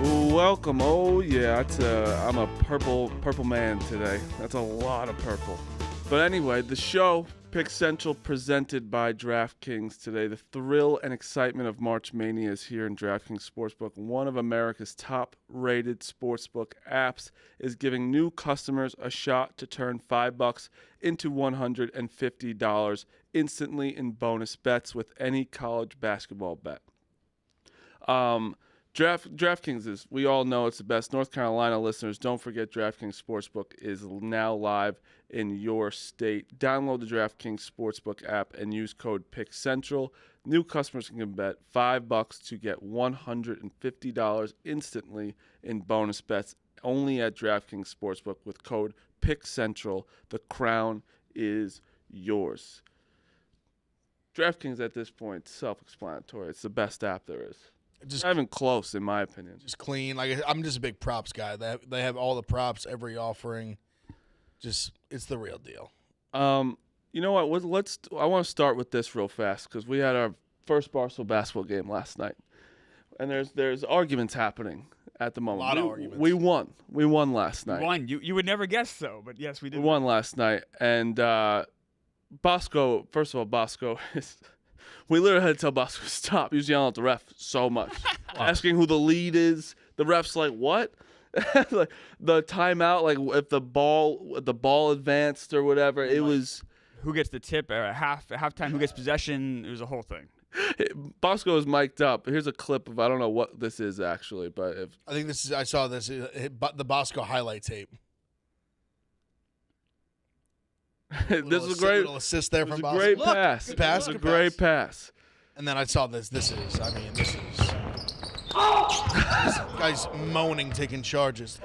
Welcome. Oh yeah, I'm a purple man today. That's a lot of purple. But anyway, the show, Pick Central, presented by DraftKings today. The thrill and excitement of March Mania is here in DraftKings Sportsbook. One of America's top-rated sportsbook apps is giving new customers a shot to turn $5 into $150 instantly in bonus bets with any college basketball bet. DraftKings is, we all know it's the best. North Carolina listeners, don't forget DraftKings Sportsbook is now live in your state. Download the DraftKings Sportsbook app and use code PICKCENTRAL. New customers can bet $5 to get $150 instantly in bonus bets only at DraftKings Sportsbook with code PICKCENTRAL. The crown is yours. DraftKings at this point, self-explanatory. It's the best app there is. Just not even close, in my opinion. Just clean. Like, I'm just a big props guy. They have all the props, every offering. Just, it's the real deal. You know what? I want to start with this real fast because we had our first Barstool basketball game last night, and there's arguments happening at the moment. A lot of arguments. We won. We won last night. You won. You would never guess so, but yes, we did. We won last night, and Bosco. First of all, Bosco is. We literally had to tell Bosco to stop. He was yelling at the ref so much, asking who the lead is. The ref's like, "What?" Like the timeout, like if the ball advanced or whatever. It was who gets the tip at halftime. Who gets possession? It was a whole thing. Bosco is mic'd up. Here's a clip of, I don't know what this is actually, but I think this is. I saw this. The Bosco highlight tape. This is a great little assist there from Bosco. Great pass. Good pass. It was a great pass. And then I saw this. This is. This guy's moaning, taking charges.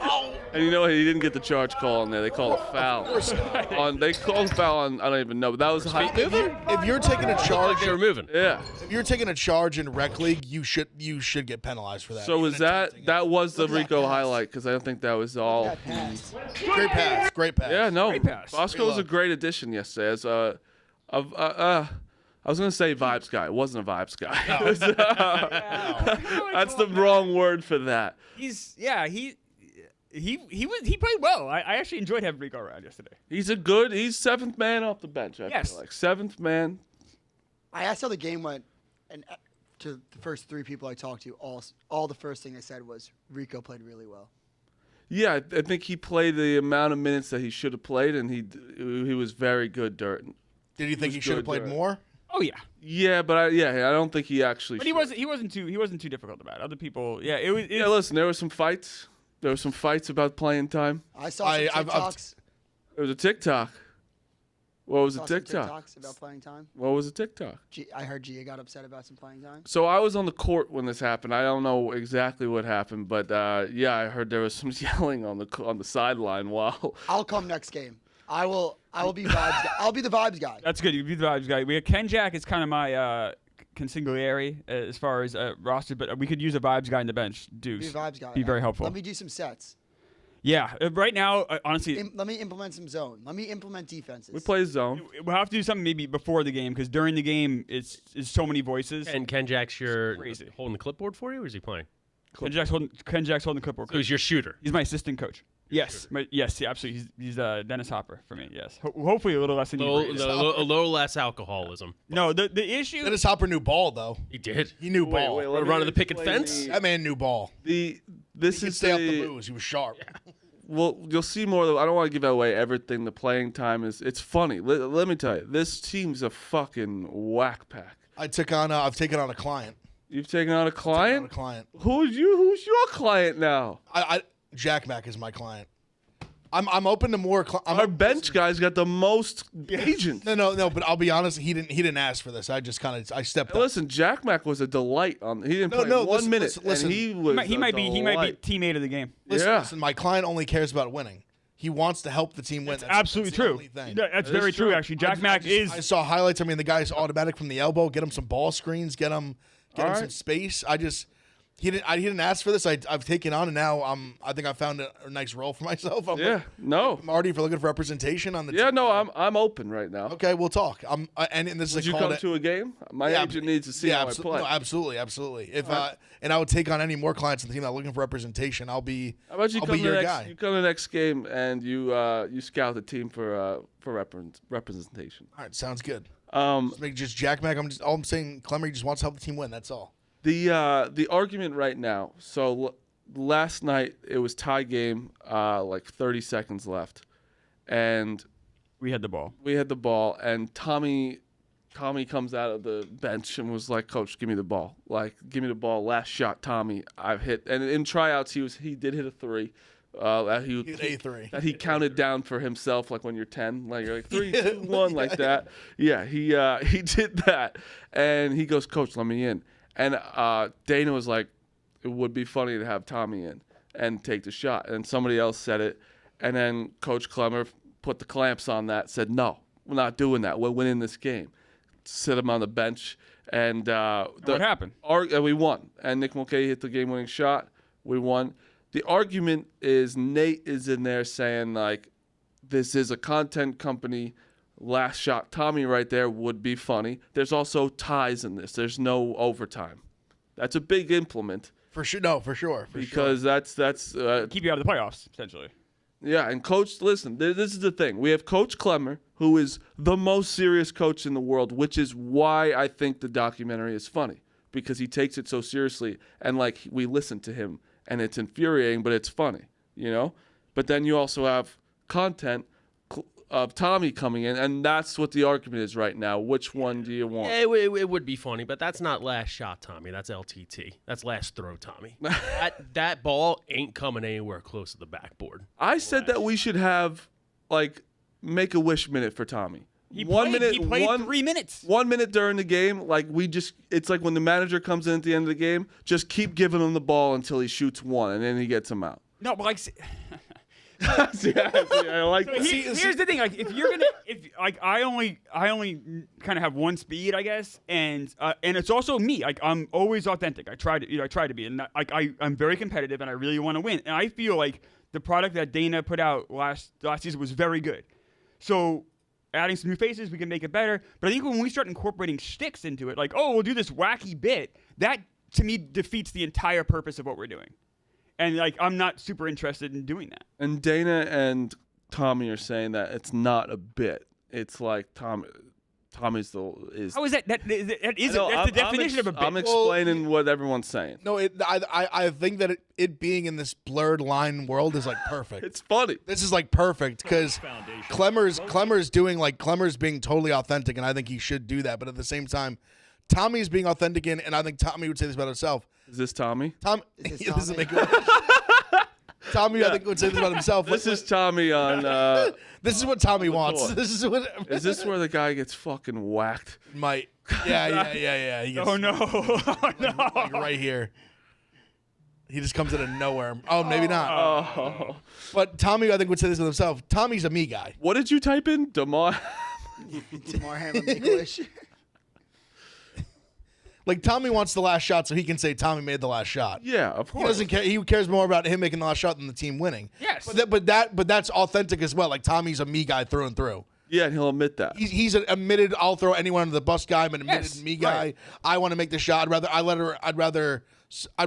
And you know what? He didn't get the charge call on there. They called a foul. They called a foul on, I don't even know, but that was high. If you're taking a charge, they were moving. Yeah. If you're taking a charge in rec league, you should get penalized for that. So was that was the Rico highlight? Because I don't think that was all. Great pass. Great pass. Yeah, no. Great pass. Bosco was a great addition yesterday. As I was gonna say vibes guy. It wasn't a vibes guy. No. That's the wrong word for that. He played well. I actually enjoyed having Rico around yesterday. He's seventh man off the bench. I feel like seventh man. I asked how the game went, and to the first three people I talked to, all the first thing they said was Rico played really well. Yeah, I think he played the amount of minutes that he should have played, and he was very good during. Did you think he should have played more? Oh yeah. Yeah, but I don't think he actually. But he wasn't too difficult about it. Other people, yeah, it was. Yeah, listen, there were some fights. There were some fights about playing time. I saw some TikToks. There was a TikTok. What was a TikTok? TikToks about playing time. What was a TikTok? I heard Gia got upset about some playing time. So I was on the court when this happened. I don't know exactly what happened, but yeah, I heard there was some yelling on the sideline while. I'll come next game. I will be vibes guy. I'll be the vibes guy. That's good. You be the vibes guy. We have Ken Jack is kind of my consigliere as far as roster, but we could use a vibes guy in the bench. Deuce. Be a vibes guy. Be very helpful. Let me do some sets. Yeah. Right now, honestly. Let me implement some zone. Let me implement defenses. We play zone. We'll have to do something maybe before the game because during the game it's so many voices. And Ken Jack's crazy. holding the clipboard for you, or is he playing? Ken Jack's holding the clipboard. So he's your shooter. He's my assistant coach. Yes, yes, yeah, absolutely. He's Dennis Hopper for me. Yes, hopefully a little less. A little less alcoholism. No, the issue. Dennis Hopper knew ball though. He did. He knew ball. Wait, We're running the picket fence. That man knew ball. This He is could stay off the booze. He was sharp. Yeah. Well, you'll see more. I don't want to give away everything. The playing time is. It's funny. Let me tell you, this team's a fucking whack pack. I've taken on a client. You've taken on a client. Who's your client now? Jack Mack is my client. I'm open to more. Our bench guy's got the most agents. No. But I'll be honest. He didn't ask for this. I just I stepped up. Listen, Jack Mack was a delight. He didn't play 1 minute. Listen, and he might be teammate of the game. Listen, my client only cares about winning. He wants to help the team win. That's absolutely true. That's very true. Actually, Jack Mack is. I saw highlights. I mean, the guy's automatic from the elbow. Get him some ball screens. Get him some space. He didn't ask for this. I've taken on, and now I think I found a nice role for myself. Marty, for looking for representation on the Yeah, team. no, I'm open right now. Okay, we'll talk. And this is Would you come to a game? My agent needs to see how I play. No, absolutely. If and I would take on any more clients on the team that are looking for representation. How about you come to your the guy. You come to the next game and you scout the team for representation. All right, sounds good. Just Jack Mac. All I'm saying, Clemmer just wants to help the team win. That's all. The argument right now. So last night it was tie game, like 30 seconds left, and we had the ball. And Tommy comes out of the bench and was like, "Coach, give me the ball. Like, give me the ball. Last shot, Tommy. I've hit." And in tryouts, he did hit a 3. He hit a 3 that he counted down for himself, like when you're 10, like you're like 3, 2, 1, like that. Yeah, he did that, and he goes, "Coach, let me in." And Dana was like, "It would be funny to have Tommy in and take the shot." And somebody else said it, and then Coach Clemmer put the clamps on that. Said, "No, we're not doing that. We're winning this game." Sit him on the bench, and what happened? We won. And Nick Mulcahy hit the game-winning shot. We won. The argument is Nate is in there saying, like, this is a content company. Last shot, Tommy right there would be funny. There's also ties in this. There's no overtime. That's a big implement. For sure. No, for sure. Because that's keep you out of the playoffs, essentially. Yeah, and Coach, listen, this is the thing. We have Coach Clemmer, who is the most serious coach in the world, which is why I think the documentary is funny, because he takes it so seriously, and, like, we listen to him, and it's infuriating, but it's funny, you know? But then you also have content of Tommy coming in, and that's what the argument is right now. Which one do you want? Yeah, it would be funny, but that's not last shot, Tommy. That's LTT. That's last throw, Tommy. that ball ain't coming anywhere close to the backboard. I said that we should have, like, Make-A-Wish minute for Tommy. He played 3 minutes. 1 minute during the game, like, it's like when the manager comes in at the end of the game, just keep giving him the ball until he shoots 1, and then he gets him out. No, but, like... I like that. Here's the thing, like, I only kind of have one speed, I guess, and it's also me. Like, I'm always authentic. I try to be, and I'm very competitive, and I really want to win. And I feel like the product that Dana put out last season was very good. So adding some new faces, we can make it better. But I think when we start incorporating shticks into it, like, oh, we'll do this wacky bit, that to me defeats the entire purpose of what we're doing. And, like, I'm not super interested in doing that. And Dana and Tommy are saying that it's not a bit. It's like Tommy's is. How is that? That's the definition of a bit. I'm explaining what everyone's saying. No, I think that it being in this blurred line world is, like, perfect. It's funny. This is, like, perfect because Clemmer's being totally authentic, and I think he should do that. But at the same time, Tommy's being authentic, and I think Tommy would say this about himself. Is this Tommy? This is Tommy, I think, would say this about himself. This is Tommy on. This is what Tommy wants. Is this where the guy gets fucking whacked? Might. Yeah. He gets, oh no! like right here. He just comes out of nowhere. Oh, maybe not. Oh. But Tommy, I think, would say this with himself. Tommy's a me guy. What did you type in? Damar Hamlin, Make-A-Wish. Like, Tommy wants the last shot so he can say Tommy made the last shot. Yeah, of course. He doesn't care. He cares more about him making the last shot than the team winning. Yes. But that's authentic as well. Like, Tommy's a me guy through and through. Yeah, and he'll admit that. He's an admitted I'll throw anyone under the bus guy. I'm an admitted me guy. Right. I want to make the shot. I'd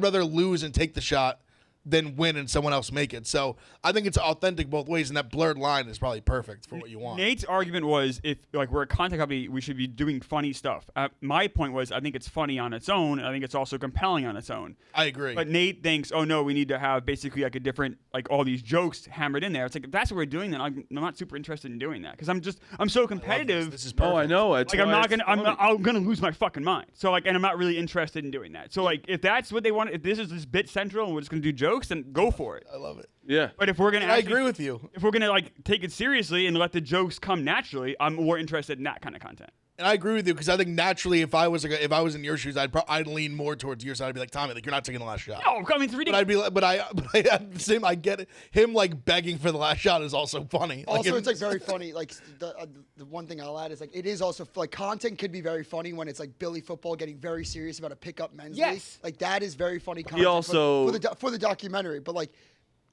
rather lose and take the shot than win and someone else make it. So I think it's authentic both ways, and that blurred line is probably perfect for what you want. Nate's argument was, if, like, we're a content company, we should be doing funny stuff. My point was, I think it's funny on its own, and I think it's also compelling on its own. I agree. But Nate thinks, oh no, we need to have basically like a different, like, all these jokes hammered in there. It's like, if that's what we're doing, then I'm not super interested in doing that, because I'm so competitive. This is perfect. Oh, I know. Like, I'm gonna lose my fucking mind. So, like, and I'm not really interested in doing that. So, like, if that's what they want, if this is this bit central and we're just gonna do jokes, then go for it. I love it. Yeah. But if we're gonna, I agree with you. If we're gonna, like, take it seriously and let the jokes come naturally, I'm more interested in that kind of content. And I agree with you because I think naturally, if I was in your shoes, I'd lean more towards your side. I'd be like, Tommy, like you're not taking the last shot. No, I mean it's ridiculous. But I'd be like, but I at the same, I get it. Him like begging for the last shot is also funny. Also, it's like very funny. Like the one thing I'll add is like it is also like content could be very funny when it's like Billy football getting very serious about a pickup men's league. Like that is very funny content. He also for the documentary, but like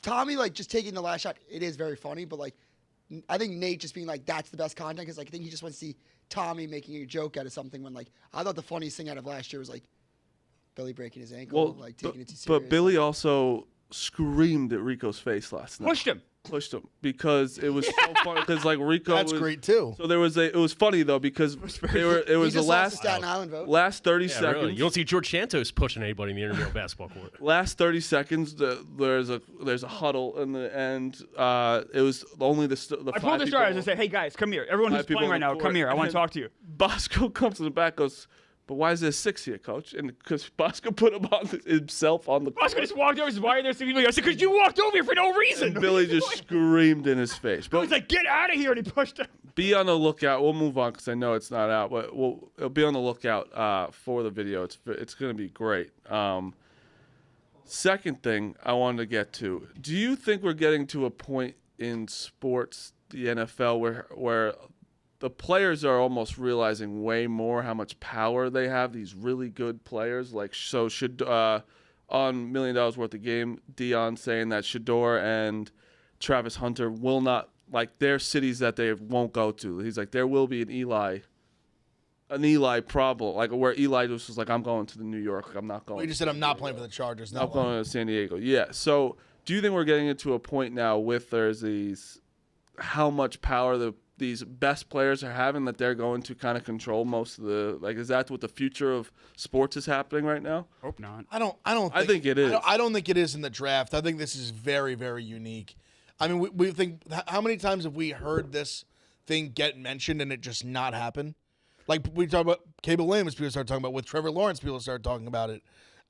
Tommy like just taking the last shot, it is very funny. But like I think Nate just being like that's the best content because like I think he just wants to see Tommy making a joke out of something when like I thought the funniest thing out of last year was like Billy breaking his ankle, like taking it too serious. But Billy also screamed at Rico's face last night. Pushed him because it was so funny because like Rico That's was great too. So it was funny though because it was the last Staten Island vote. last 30 Yeah, seconds. really. You don't see George Santos pushing anybody in the intramural basketball court. Last 30 seconds, there's a huddle in the end. It was only the I five pulled the people. stars and said, "Hey guys, come here. Everyone who's Five people playing right on the now, court. come here. I want to And talk to you." Bosco comes to the back, goes, "But why is there 6 here, coach?" And because Bosco put him on himself on the court. Bosco just walked over. Said, "Why are there some people here?" I said, "Because you walked over here for no reason." And Billy just screamed in his face. I But was like, "Get out of here!" And he pushed him. be on the lookout. We'll move on because I know it's not out, but it'll be on the lookout for the video. It's going to be great. Second thing I wanted to get to: do you think we're getting to a point in sports, the NFL, where the players are almost realizing way more how much power they have? These really good players, like should on $1 Million Worth of Game, Dion saying that Shador and Travis Hunter will not, like, their cities that they won't go to. He's like, there will be an Eli problem, like where Eli just was like, I'm going to the New York. I'm not going. He just said I'm not playing for the Chargers. No, I'm going to San Diego. Yeah. So do you think we're getting into a point now with how much power these best players are having that they're going to kind of control most of the, like, is that what the future of sports is happening right now? Hope not. I think it is. I don't think it is in the draft. I think this is very, very unique. I mean, we think, how many times have we heard this thing get mentioned and it just not happen? Like we talk about Cable Williams, people start talking about, with Trevor Lawrence, people start talking about it.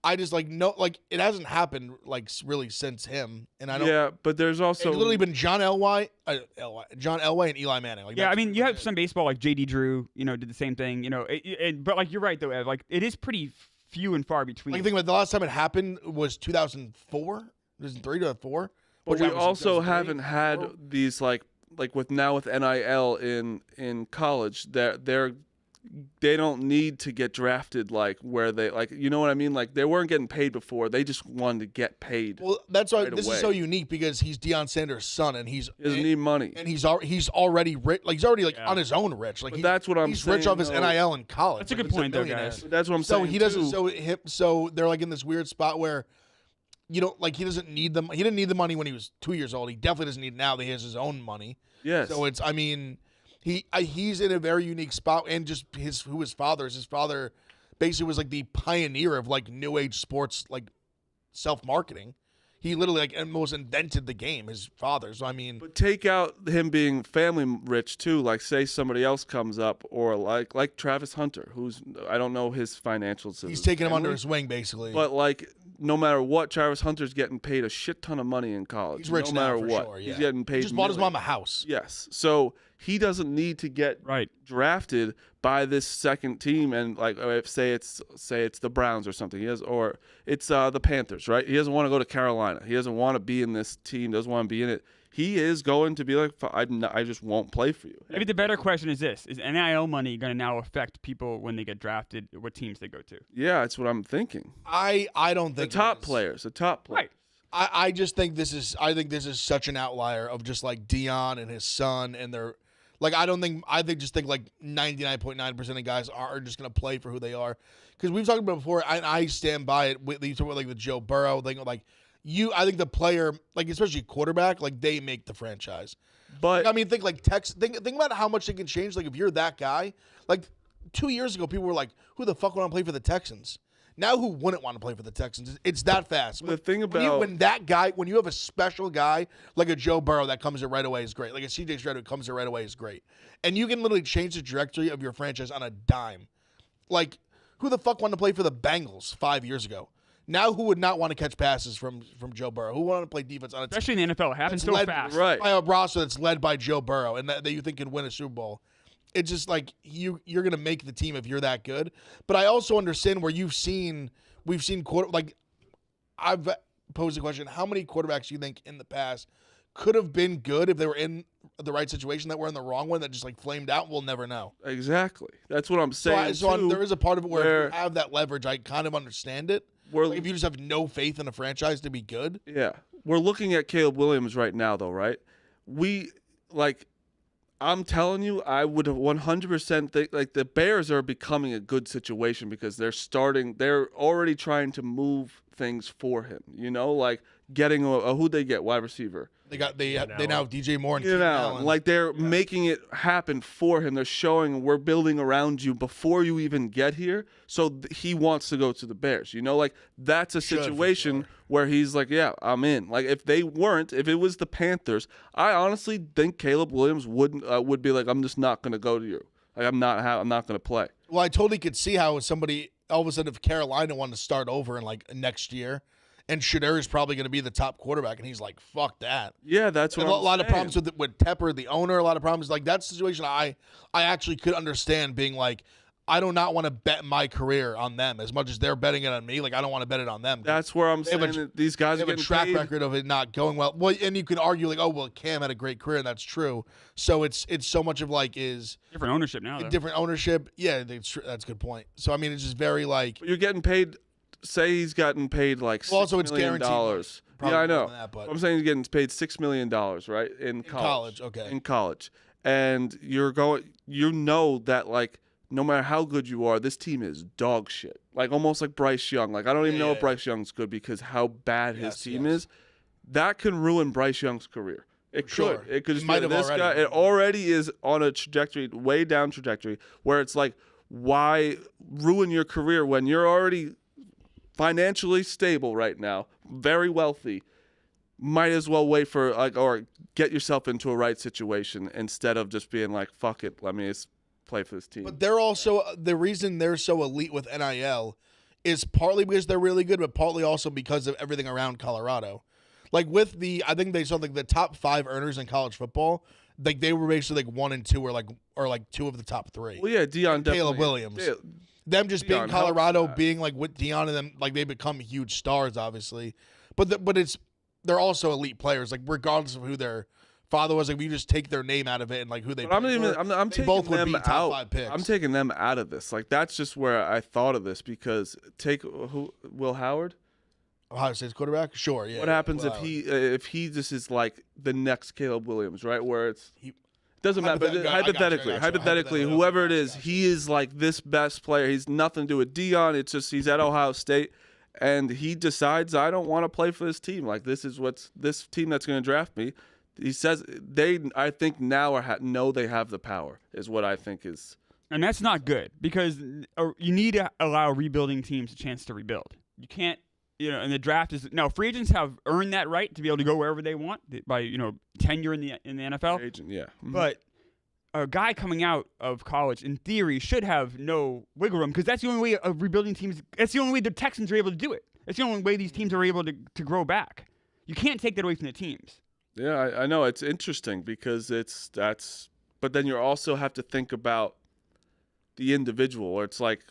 I just it hasn't happened like really since him, and I don't. Yeah, but there's also It's literally been John Elway, and Eli Manning. Like, Yeah, I mean, you have some baseball like J.D. Drew, did the same thing, but like you're right though, Ev, like it is pretty few and far between. Like, think about the last time it happened was 2004, 2003, 2004. But we also haven't had these like with NIL in college, they don't need to get drafted like where they, like, you know what I mean? Like, they weren't getting paid before. They just wanted to get paid. Well, that's why right this away. is so unique, because he's Deion Sanders' son, and he doesn't need money. and he's already rich. Like, he's already on his own rich. Like, that's what I'm he's saying. rich off his NIL in college. That's a good He's point, though, millionaire. guys. But that's what I'm So saying. he doesn't. too. So they're like in this weird spot where, he doesn't need them. He didn't need the money when he was 2 years old. He definitely doesn't need it now that he has his own money. Yes. So it's, I mean, he's in a very unique spot, and just who his father is. His father basically was like the pioneer of like new age sports, like self-marketing. He literally like almost invented the game, his father. So I mean, But take out him being family rich too. Like, say somebody else comes up, or like Travis Hunter, who's, I don't know his financials. he's taking him under his wing, basically. But like, no matter what, Travis Hunter's getting paid a shit ton of money in college. He's rich no matter now, for what. sure. Yeah. He's getting paid. He just bought his mom a millions. house. Yes. So he doesn't need to get Right. drafted by this second team, and like, if say it's the Browns or something. Or it's the Panthers, right? He doesn't want to go to Carolina. He doesn't want to be in this team. Doesn't want to be in it. He is going to be like, I just won't play for you. Maybe the better question is this: is NIL money going to now affect people when they get drafted? What teams they go to? Yeah, that's what I'm thinking. I don't think The top it is. players. The top players. Right. I just think this is such an outlier of just like Dion and his son, and their, like, I think like 99.9% of guys are just gonna play for who they are, because we've talked about it before. I stand by it. You talk about like the Joe Burrow thing, like I think the player, like especially quarterback, like they make the franchise. But I mean, think about how much they can change. Like if you're that guy, like 2 years ago, people were like, "Who the fuck would want to play for the Texans?" Now, who wouldn't want to play for the Texans? It's that fast. The thing when you have a special guy like a Joe Burrow that comes in right away is great. Like a CJ Stroud who comes in right away is great. And you can literally change the trajectory of your franchise on a dime. Like, who the fuck wanted to play for the Bengals 5 years ago? Now, who would not want to catch passes from Joe Burrow? Who wanted to play defense on a team? Especially in the NFL, it happens so fast. right. By a roster that's led by Joe Burrow and that you think can win a Super Bowl. it's just like you're gonna make the team if you're that good. But I also understand where we've seen I've posed the question: how many quarterbacks do you think in the past could have been good if they were in the right situation that were in the wrong one that just like flamed out? We'll never know. Exactly. That's what I'm saying. There is a part of it where if you have that leverage, I kind of understand it. Like if you just have no faith in a franchise to be good. Yeah. We're looking at Caleb Williams right now, though, right? I'm telling you, I would have 100% think like the Bears are becoming a good situation because they're already trying to move things for him. You know, like getting who'd they get? Wide receiver. They now have DJ Moore and Keenan Allen. Like they're making it happen for him. They're showing we're building around you before you even get here. So he wants to go to the Bears. You know, like that's a situation where he's like, yeah, I'm in. Like if it was the Panthers, I honestly think Caleb Williams would be like, I'm just not going to go to you. Like I'm not going to play. Well, I totally could see how somebody all of a sudden if Carolina wanted to start over in like next year. And Shedeur is probably going to be the top quarterback, and he's like, "Fuck that." Yeah, that's what. A lot of problems with Tepper, the owner. A lot of problems like that situation. I actually could understand being like, I do not want to bet my career on them as much as they're betting it on me. Like I don't want to bet it on them. That's where I'm saying that these guys have a track record of it not going well. Well, and you can argue like, oh well, Cam had a great career, and that's true. So it's so much of like is different ownership now. Different ownership. Yeah, that's a good point. So I mean, it's just very like you're getting paid. Say he's gotten paid like $6 million. Yeah, I know. I'm saying he's getting paid $6 million, right? In college. Okay. In college. And you know that like no matter how good you are, this team is dog shit. Like almost like Bryce Young. Like I don't even know if Bryce Young's good because how bad his team is. That can ruin Bryce Young's career. It could. It could just be this guy. It already is on a trajectory, way down trajectory, where it's like, why ruin your career when you're already financially stable right now, very wealthy, might as well wait for or get yourself into a right situation instead of just being like, fuck it, let me just play for this team. But they're also the reason they're so elite with NIL is partly because they're really good, but partly also because of everything around Colorado. Like with I think they saw like the top 5 earners in college football. Like they were basically like 1 and 2 or like 2 of the top 3. Well, yeah, Deion, Caleb Williams. Yeah. Them just being Colorado, being like with Deion and them, like they become huge stars, obviously. But they're also elite players, like regardless of who their father was. Like we just take their name out of it and like who they. I'm taking both them would be top out. 5 picks. I'm taking them out of this. Like that's just where I thought of this because Will Howard. Ohio State's quarterback. Sure, yeah. What happens if he just is like the next Caleb Williams, right? Where doesn't matter, but hypothetically, whoever it is, he is like this best player. He's nothing to do with Deion. It's just he's at Ohio State, and he decides I don't want to play for this team. Like this team that's going to draft me. He says I think now know they have the power is what I think is. And that's not good because you need to allow rebuilding teams a chance to rebuild. You can't. And the draft is now free agents have earned that right to be able to go wherever they want by tenure in the NFL. Agent, yeah. Mm-hmm. But a guy coming out of college, in theory, should have no wiggle room because that's the only way of rebuilding teams. That's the only way the Texans are able to do it. That's the only way these teams are able to grow back. You can't take that away from the teams. Yeah, I know it's interesting because but then you also have to think about the individual. Or it's like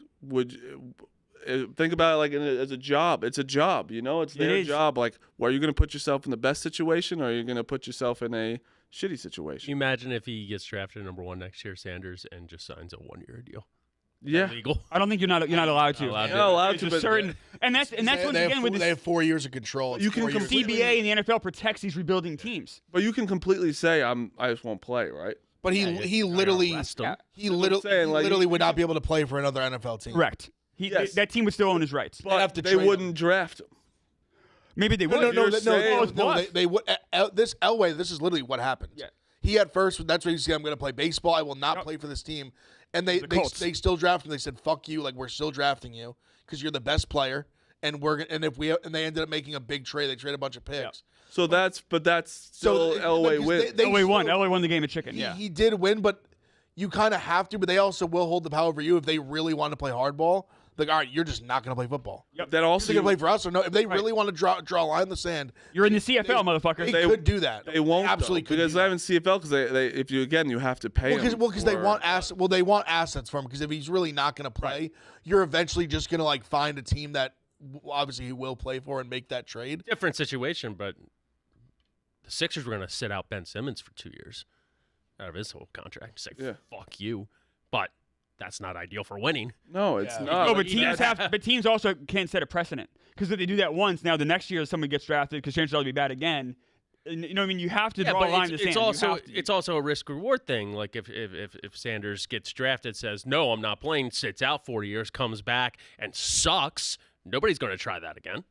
think about it like as a job. It's a job, It's their job. Like, are you going to put yourself in the best situation, or are you going to put yourself in a shitty situation? Can you imagine if he gets drafted number 1 next year, Sanders, and just signs a 1-year deal? Yeah, legal. I don't think you're not allowed to. You're not allowed to. But certain, and that's once again with they have 4 years of control. You can CBA and the NFL protects these rebuilding teams. But you can completely say I just won't play, right? But he literally would not be able to play for another NFL team. Correct. That team would still own his rights. But they wouldn't draft him. Maybe they would. No, they would. This Elway, this is literally what happened. Yeah. He at first, that's what he said, I'm going to play baseball. I will not play for this team. And they still drafted him. They said, fuck you. Like, we're still drafting you because you're the best player. And they ended up making a big trade. They traded a bunch of picks. Yeah. So that's still Elway win. Elway won the game of chicken. He did win, but you kind of have to. But they also will hold the power over you if they really want to play hardball. Like, all right, you're just not going to play football. Yep. That You're also going to play for us or no? If they really want to draw a line in the sand, You're in the CFL, motherfucker. they could do that. they won't absolutely though, could because do they that. haven't CFL because they if you have to pay him. Because they want they want assets from him. Because if he's really not going to play, you're eventually just going to like find a team that obviously he will play for and make that trade. Different situation, but the Sixers were going to sit out Ben Simmons for 2 years out of his whole contract. Say, fuck you. But that's not ideal for winning. No, it's Yeah. not. No, Like, but teams also can't set a precedent because if they do that once, now the next year somebody gets drafted because chances are they'll be bad again. And, you know what I mean? You have to draw a line in the sand. It's also a risk reward thing. Like if Sanders gets drafted, says no, I'm not playing, sits out 4 years, comes back and sucks. Nobody's going to try that again.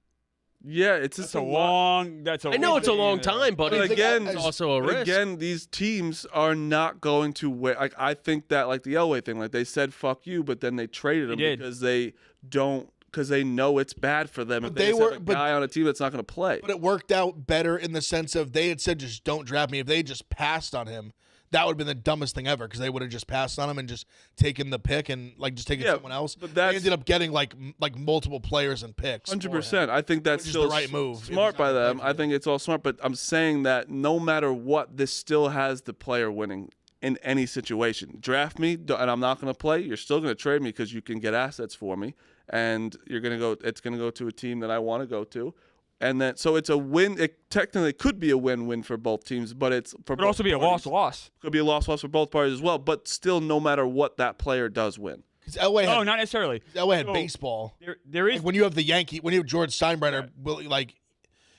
yeah, it's just That's a long. That's a. I know it's a long yeah. time, but But again, it's also a but risk. again, these teams are not going to win. Like I think that like the Elway thing, like they said "fuck you," but then they traded him did. because they know it's bad for them if But they they just have were- a but- guy on a team that's not going to play. But it worked out better in the sense of they had said just don't draft me. If they just passed on him, that would have been the dumbest thing ever because they would have just passed on him and just taken the pick and like just taken someone else. but they that's- ended up getting like multiple players and picks. 100%. I think that's Which is still the right move if smart he's by not gonna them. play for I you. think it's all smart, but I'm saying that no matter what, this still has the player winning in any situation. Draft me, and I'm not going to play. You're still going to trade me because you can get assets for me, and you're going to go. It's going to go to a team that I want to go to, and then so it's a win. It technically could be a win-win for both teams, but it's for It could also be a loss-loss. Could be a loss for both parties as well. But still, no matter what, that player does win. Because Elway had, No, not necessarily. Elway had So, baseball. There is. Like when you have when you have George Steinbrenner,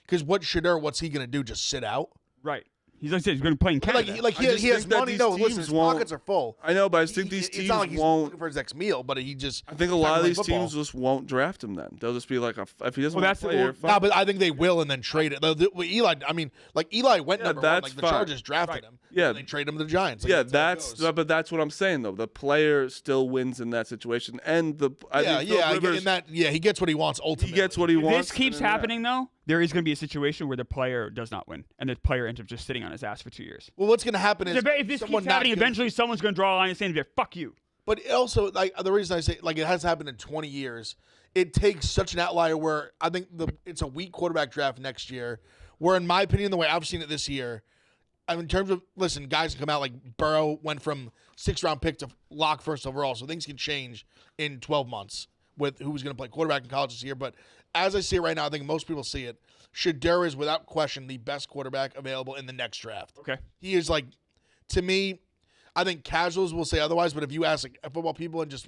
because what's he going to do? Just sit out? Right. He's like I said, he's going to play in Canada. Like I just he has think that money. these No, teams listen, his won't- pockets are full. I know, but I just think these It's teams not like he's won't. looking for his next meal, but he just. I think a he's not lot of playing these football. teams just won't draft him. Then they'll just be like, if he doesn't Well, want that's to the- play here, well, fine. No, but I think they will and then trade it. Eli, I mean, like Eli went Yeah, number one. that's Like the fine. Chargers drafted Right. him. Yeah. and they trade him to the Giants. Like, yeah, how it that's goes. but that's what I'm saying though. The player still wins in that situation, and I think Phil I get Rivers, in that. Yeah, he gets what he wants he ultimately. gets what he If wants. this keeps and then, yeah. happening, though, there is going to be a situation where the player does not win, and the player ends up just sitting on his ass for 2 years. Well, what's going to happen is If this someone keeps not happening, good- eventually someone's going to draw a line and say, "Fuck you." But also, like the reason I say, like it has happened in 20 years. It takes such an outlier where I think it's a weak quarterback draft next year. Where, in my opinion, the way I've seen it this year, I mean, in terms of guys can come out like Burrow went from 6th-round pick to lock first overall, so things can change in 12 months with who's going to play quarterback in college this year. But as I see it right now, I think most people see it. Shedeur is without question the best quarterback available in the next draft. Okay. He is like, to me, I think casuals will say otherwise, but if you ask like football people and just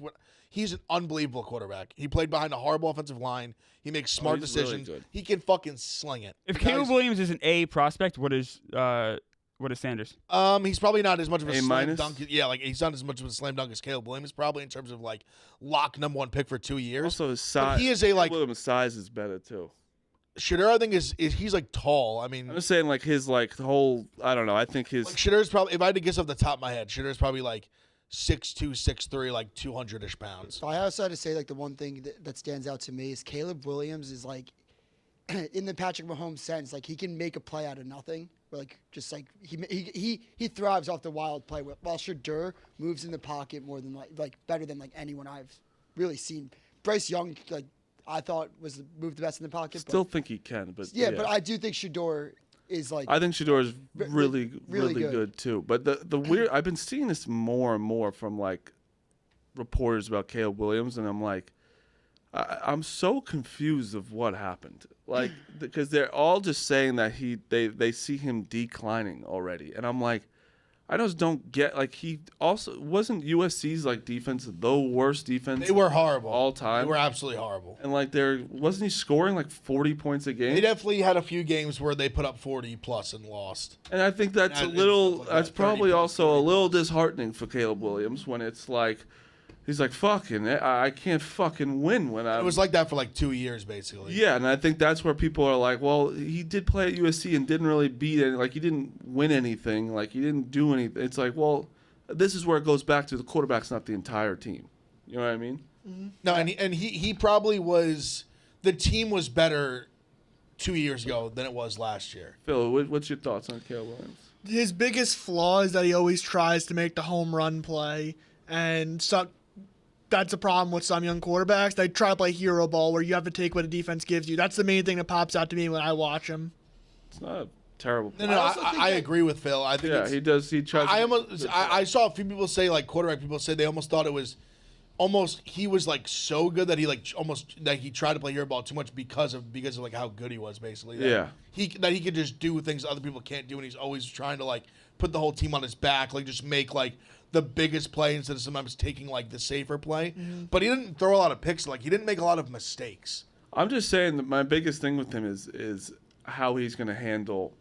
he's an unbelievable quarterback. He played behind a horrible offensive line. He makes smart he's really decisions. good. He can fucking sling it. If The guy's- Caleb Williams is an A prospect, what is Sanders? He's probably not as much of a A slam minus? dunk. Yeah, like he's not as much of a slam dunk as Caleb Williams probably in terms of like lock number 1 pick for 2 years. Also, his But size. he is a like Williams' size is better too. Shedeur. I think is he's like tall. I mean, I'm just saying, like his the whole. I don't know. I think his. like Shedeur's probably, if I had to guess off the top of my head, Shedeur's probably like 6'2", 6'3", like 200-ish pounds. So I also had to say, like, the one thing that stands out to me is Caleb Williams is, like, in the Patrick Mahomes sense, like, he can make a play out of nothing. Like, just, like, he thrives off the wild play, while Shedeur moves in the pocket more than, like better than, like, anyone I've really seen. Bryce Young, like, I thought moved the best in the pocket. Still think he can, but yeah, but I do think Shedeur is, like, I think Shedeur is really really good. good. Too. But the weird, I've been seeing this more and more from like reporters about Caleb Williams, and I'm like, I'm so confused of what happened. Like, because they're all just saying that they see him declining already, and I'm like, I just don't get. Like, he also wasn't USC's like defense the worst defense. They were horrible all time. They were absolutely horrible. And like, wasn't he scoring like 40 points a game? They definitely had a few games where they put up 40 plus and lost. And I think that's And a little. stuff like That's that, probably 30 plus, also a 40 little disheartening for Caleb Williams when it's like, he's like, fucking, I can't fucking win when I. It was like that for like 2 years, basically. Yeah, and I think that's where people are like, well, he did play at USC and didn't really beat it. Like, he didn't win anything. Like, he didn't do anything. It's like, well, this is where it goes back to the quarterback's not the entire team. You know what I mean? No, and he probably was. The team was better 2 years ago than it was last year. Phil, what's your thoughts on Caleb Williams? His biggest flaw is that he always tries to make the home run play, and that's a problem with some young quarterbacks. They try to play hero ball where you have to take what a defense gives you. That's the main thing that pops out to me when I watch him. It's not a terrible. No, I agree with Phil. I think he does. He tries. I saw a few people say, like quarterback people say, they almost thought it was almost he was like so good that he like almost that he tried to play hero ball too much because of like how good he was basically. That he could just do things other people can't do, and he's always trying to like put the whole team on his back, like just make like the biggest play instead of sometimes taking like the safer play. But he didn't throw a lot of picks. Like he didn't make a lot of mistakes. I'm just saying that my biggest thing with him is how he's going to handle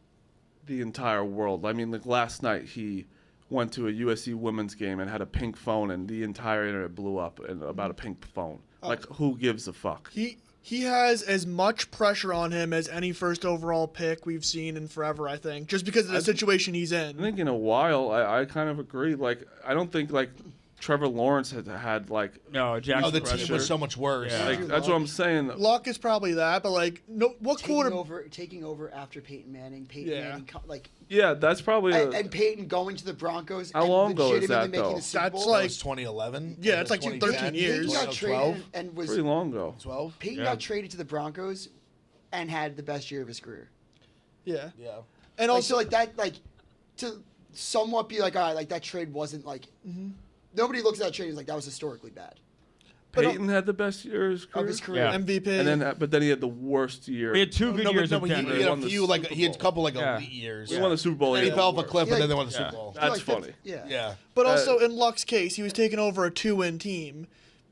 the entire world. I mean, like last night he went to a USC women's game and had a pink phone, and the entire internet blew up about a pink phone. Like, who gives a fuck? He has as much pressure on him as any first overall pick we've seen in forever, I think, just because of the situation he's in. I think in a while, I kind of agree. Like, I don't think, like, Trevor Lawrence had like... No, Jackson. Oh, the team was so much worse. Yeah. Like, that's what I'm saying. Luck is probably that, but, like, what taking over after Peyton Manning. Manning, like... Yeah, that's probably... And Peyton going to the Broncos. How long ago is that, though? That's like... 2011. Yeah, it's like 13 years. Peyton got traded and was... Pretty long ago. 12? Peyton got traded to the Broncos and had the best year of his career. Yeah. Yeah. And also... Like, that, like, to somewhat be like, all right, like, that trade wasn't, like... Nobody looks at that trade and is like, that was historically bad. Peyton had the best year of his career. Yeah. MVP. And then he had the worst year. He had two good years of Denver. He had a few, like, he had a couple, like, elite years. He won the Super Bowl. And he fell off a cliff, and then they won the Super Bowl. That's funny. Yeah. But also, in Luck's case, he was taking over a 2-win team.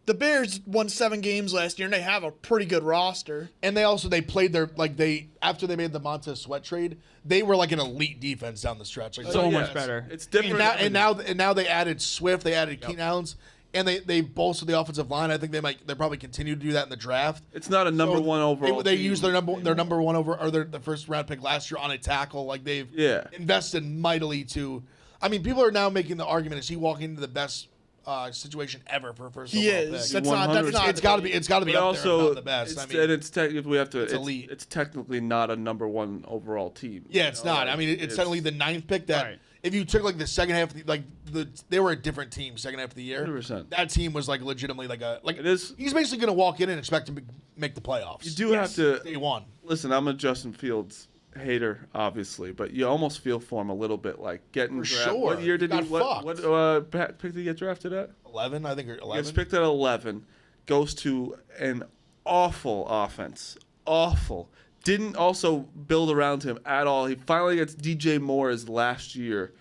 The Bears won 7 games last year, and they have a pretty good roster. And they played their, like, after they made the Montez Sweat trade, they were like an elite defense down the stretch. Like, So much better. It's different. And now they added Swift, they added Keenan Allen, and they bolstered the offensive line. I think they probably continue to do that in the draft. It's not a number one overall. They team. used their number one the first round pick last year on a tackle. Like they've invested mightily to. I mean, people are now making the argument: is he walking into the best situation ever for a first overall pick? That's not. It's got to be. It's got to be up there, if not the best. It's elite. It's technically not a number one overall team. Yeah, it's not. I mean, it's technically the 9th pick that if you took like the second half, they were a different team second half of the year. 100%. That team was like legitimately it is. He's basically going to walk in and expect to make the playoffs. You do have to. Day one. Listen, I'm a Justin Fields hater, obviously, but you almost feel for him a little bit, like getting for drafted. sure. What year did he? What pick did he get drafted at? 11, I think, or 11. He gets picked at 11. Goes to an awful offense. Awful. Didn't also build around him at all. He finally gets DJ Moore his last year,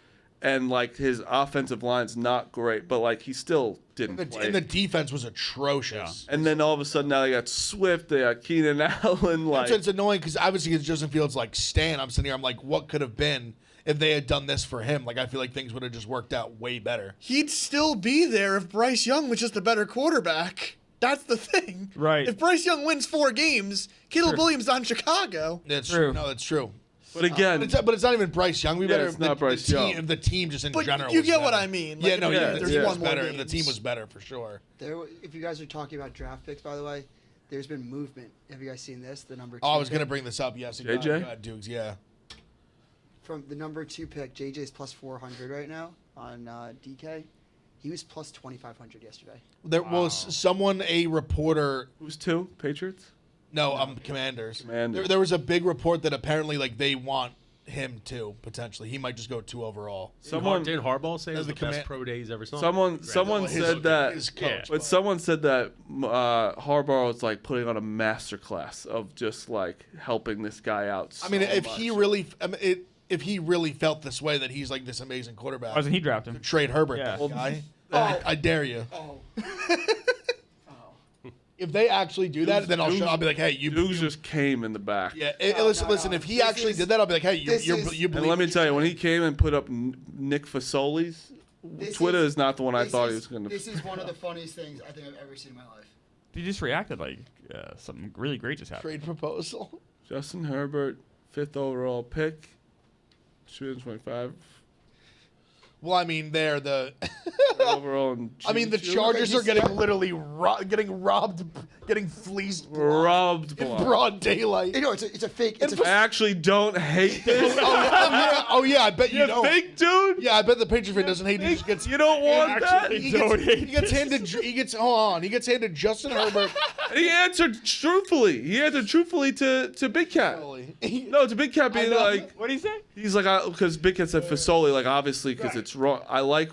and like his offensive line's not great, but like he still didn't play. And the defense was atrocious. And then all of a sudden now they got Swift, they got Keenan Allen. Like it's annoying because obviously it's Justin Fields like Stan. I'm sitting here, I'm like, what could have been if they had done this for him? Like I feel like things would have just worked out way better. He'd still be there if Bryce Young was just a better quarterback. That's the thing. Right. If Bryce Young wins 4 games, Caleb Williams on Chicago. That's true. No, that's true. But again, but it's not even Bryce Young. We better it's not Bryce Young. If the team just in But general. you was get better. what I mean. Yeah, Like, no, there's yeah, one more better. games. The team was better for sure. If you guys are talking about draft picks, by the way, there's been movement. Have you guys seen this? The number 2 Oh, I was pick? going to bring this up. Yes, JJ? Go ahead, Dukes. Yeah. From the number 2 pick, JJ's plus 400 right now on DK. He was plus 2,500 yesterday. There was a reporter. who's 2? Patriots? No, Commanders. Commanders. There was a big report that apparently like they want him to potentially. He might just go 2 overall. Did Harbaugh say it was the the best pro day he's ever saw? Someone said that. His coach, But someone said that Harbaugh was like putting on a masterclass of just like helping this guy out. I mean, if much. he really felt this way that he's like this amazing quarterback, Why doesn't he draft him? trade Herbert, Yeah. that guy. I dare you. Oh. If they actually do that, then I'll be like, hey, Dukes just came in the back. Yeah, No, listen. no. If he This actually is- did that, I'll be like, hey, you this is- believe. And let me what tell you, you're when he saying. came and put up Nick Fasoli's, Twitter is not the one I thought he was going to. This is one of the funniest things I think I've ever seen in my life. He just reacted like something really great just happened. Trade proposal. Justin Herbert, 5th overall pick, 225 Well, I mean, they're the. overall. In I mean, the June. Chargers are He's getting not- literally getting robbed getting fleeced, blind Rubbed in blind. broad daylight. You know, it's a fake. It's a I actually don't hate this. Oh yeah, I bet you don't. Fake dude. Yeah, I bet the Patriot fan doesn't hate. He just gets. You don't want that. Actually, don't hate He gets handed. He gets. Hold on. He gets handed Justin Herbert. He answered truthfully. To Big Cat. No, to Big Cat being like, What do you say? he's like, because Big Cat said Fasoli, like obviously because it's wrong. I like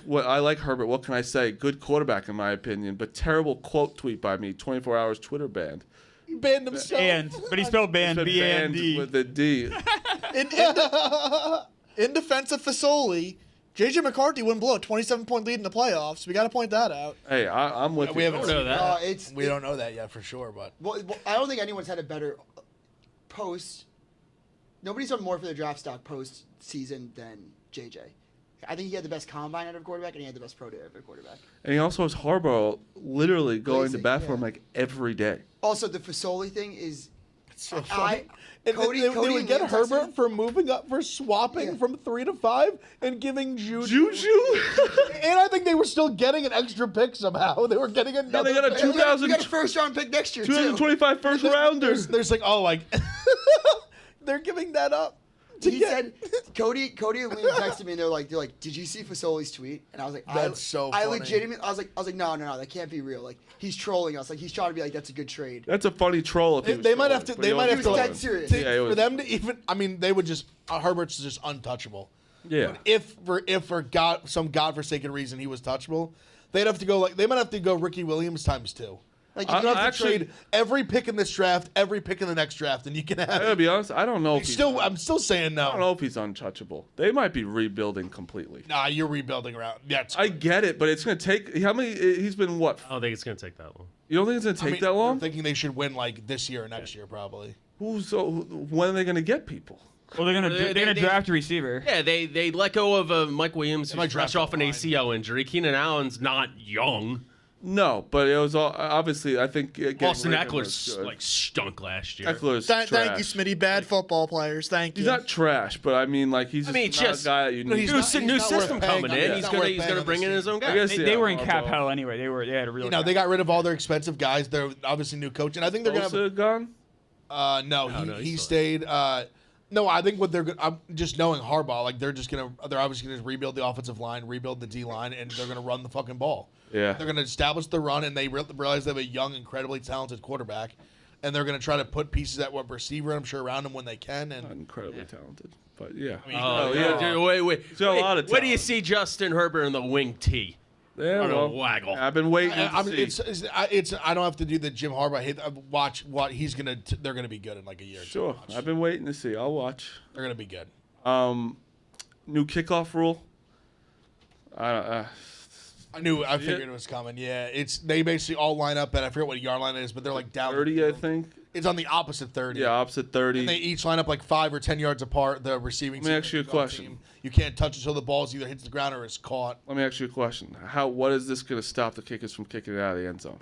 Herbert. What can I say? Good quarterback in my opinion, but terrible quote tweet by me. 24 hours Twitter banned. He banned himself. But he spelled banned Been banned B-A-N-D. with a D. In defense of Fasoli, J.J. McCarthy wouldn't blow a 27-point lead in the playoffs. We got to point that out. Hey, I'm with We you. haven't know that. We don't know that yet for sure, but well, I don't think anyone's had a better post. Nobody's done more for the draft stock post season than JJ. I think he had the best combine out of quarterback, and he had the best pro day out of quarterback. And he also has Harbaugh literally going to Blazing, bat for him yeah. like every day. Also, the Fasoli thing is. so funny. And Cody they would and get Liam texted Herbert me. for moving up, for swapping Yeah. from 3 to 5 and giving Juju. Juju. And I think they were still getting an extra pick somehow. They were getting another. got a pick. 2000 We got a first round pick next year, too. 225 first rounders. There's like, oh, like they're giving that up. To He get, said, Cody and Liam texted me and they're like, did you see Fasoli's tweet? And I was like, That's so I funny. legitimately, I was like, no, that can't be real. Like, he's trolling us. Like, he's trying to be like, that's a good trade. That's a funny troll. If he was they might have trolling, to. but They he might wasn't have to. He was Like, dead serious. Yeah, it was- for them to even. I mean, they would just. Herbert's just untouchable. Yeah. If for some godforsaken reason he was touchable, they'd have to go like they might have to go Ricky Williams times 2. Like you I- don't have to actually- trade every pick in this draft, every pick in the next draft, and you can I gotta have. be honest. I don't know if he's I'm still saying I don't no. know if he's untouchable. They might be rebuilding completely. Nah, you're rebuilding around. Yeah, I get it, but it's gonna take how many? He's been what? I don't think it's going to take that long. You don't think it's gonna take that long? I'm thinking they should win like this year or next year, probably. When are they gonna get people? Well, they're gonna They- draft a receiver. Yeah, they let go of Mike Williams, might who's fresh draft off an a line. ACL injury. Keenan Allen's not young. No, but it was all, obviously. I think getting Austin rid of him Eckler's was good. like stunk last year. Eckler's Thank you, trash. Smitty. Bad football players. Thank you. He's not trash, but I mean, like he's just I mean, it's not just- a guy that you No, need. he's New, not- new he's not worth system paying coming on in. that. He's Not gonna worth paying on bring this in his team. own I guy. guess, They were in Harbaugh. cap hell anyway. They had a real. They got rid of all their expensive guys. They're obviously new coach, and I think they're gonna have. Bosa gone? No, no, he he's stayed. No, I think what I'm just knowing Harbaugh, like they're obviously gonna rebuild the offensive line, rebuild the D line, and they're gonna run the fucking ball. Yeah. They're gonna establish the run, and they realize they have a young, incredibly talented quarterback, and they're gonna try to put pieces at what receiver, I'm sure, around him when they can. Not And incredibly talented, but yeah. Oh, yeah. yeah. Wait. He's got a lot of Where do you talent. see Justin Herbert in the wing T? Yeah, On a well, waggle. I've been waiting I to mean, see. it's I don't have to do the Jim Harbaugh hate. Watch what he's gonna. They're gonna be good in like a year. or two. Sure, Watch. I've been waiting to see. I'll watch. They're gonna be good. New kickoff rule. I figured it was coming. Yeah, they basically all line up at I forget what yard line it is, but they're like down 30, I think. It's on the opposite 30. Yeah, opposite 30. And they each line up like 5 or 10 yards apart. The receiving. Let me team ask you a and the question. team. You can't touch until the ball either hits the ground or is caught. Let me ask you a question. What is this going to stop the kickers from kicking it out of the end zone?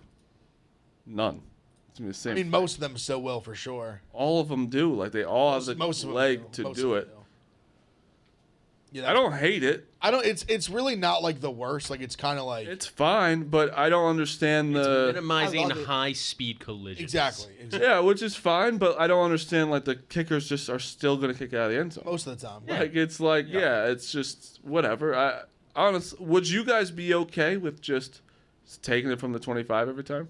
None. It's going to be the same. I mean, thing. most of them so will for sure. All of them do. Like they all have the Most of them leg to Most do of it. them Yeah, I don't hate it. I don't. It's really not like the worst. Like it's kind of like It's fine, but I don't understand the. Minimizing I love it. high-speed collisions. exactly. Yeah, which is fine, but I don't understand like the kickers just are still going to kick it out of the end zone. Most of the time. Like it's like it's just whatever. I honestly, would you guys be okay with just taking it from the 25 every time?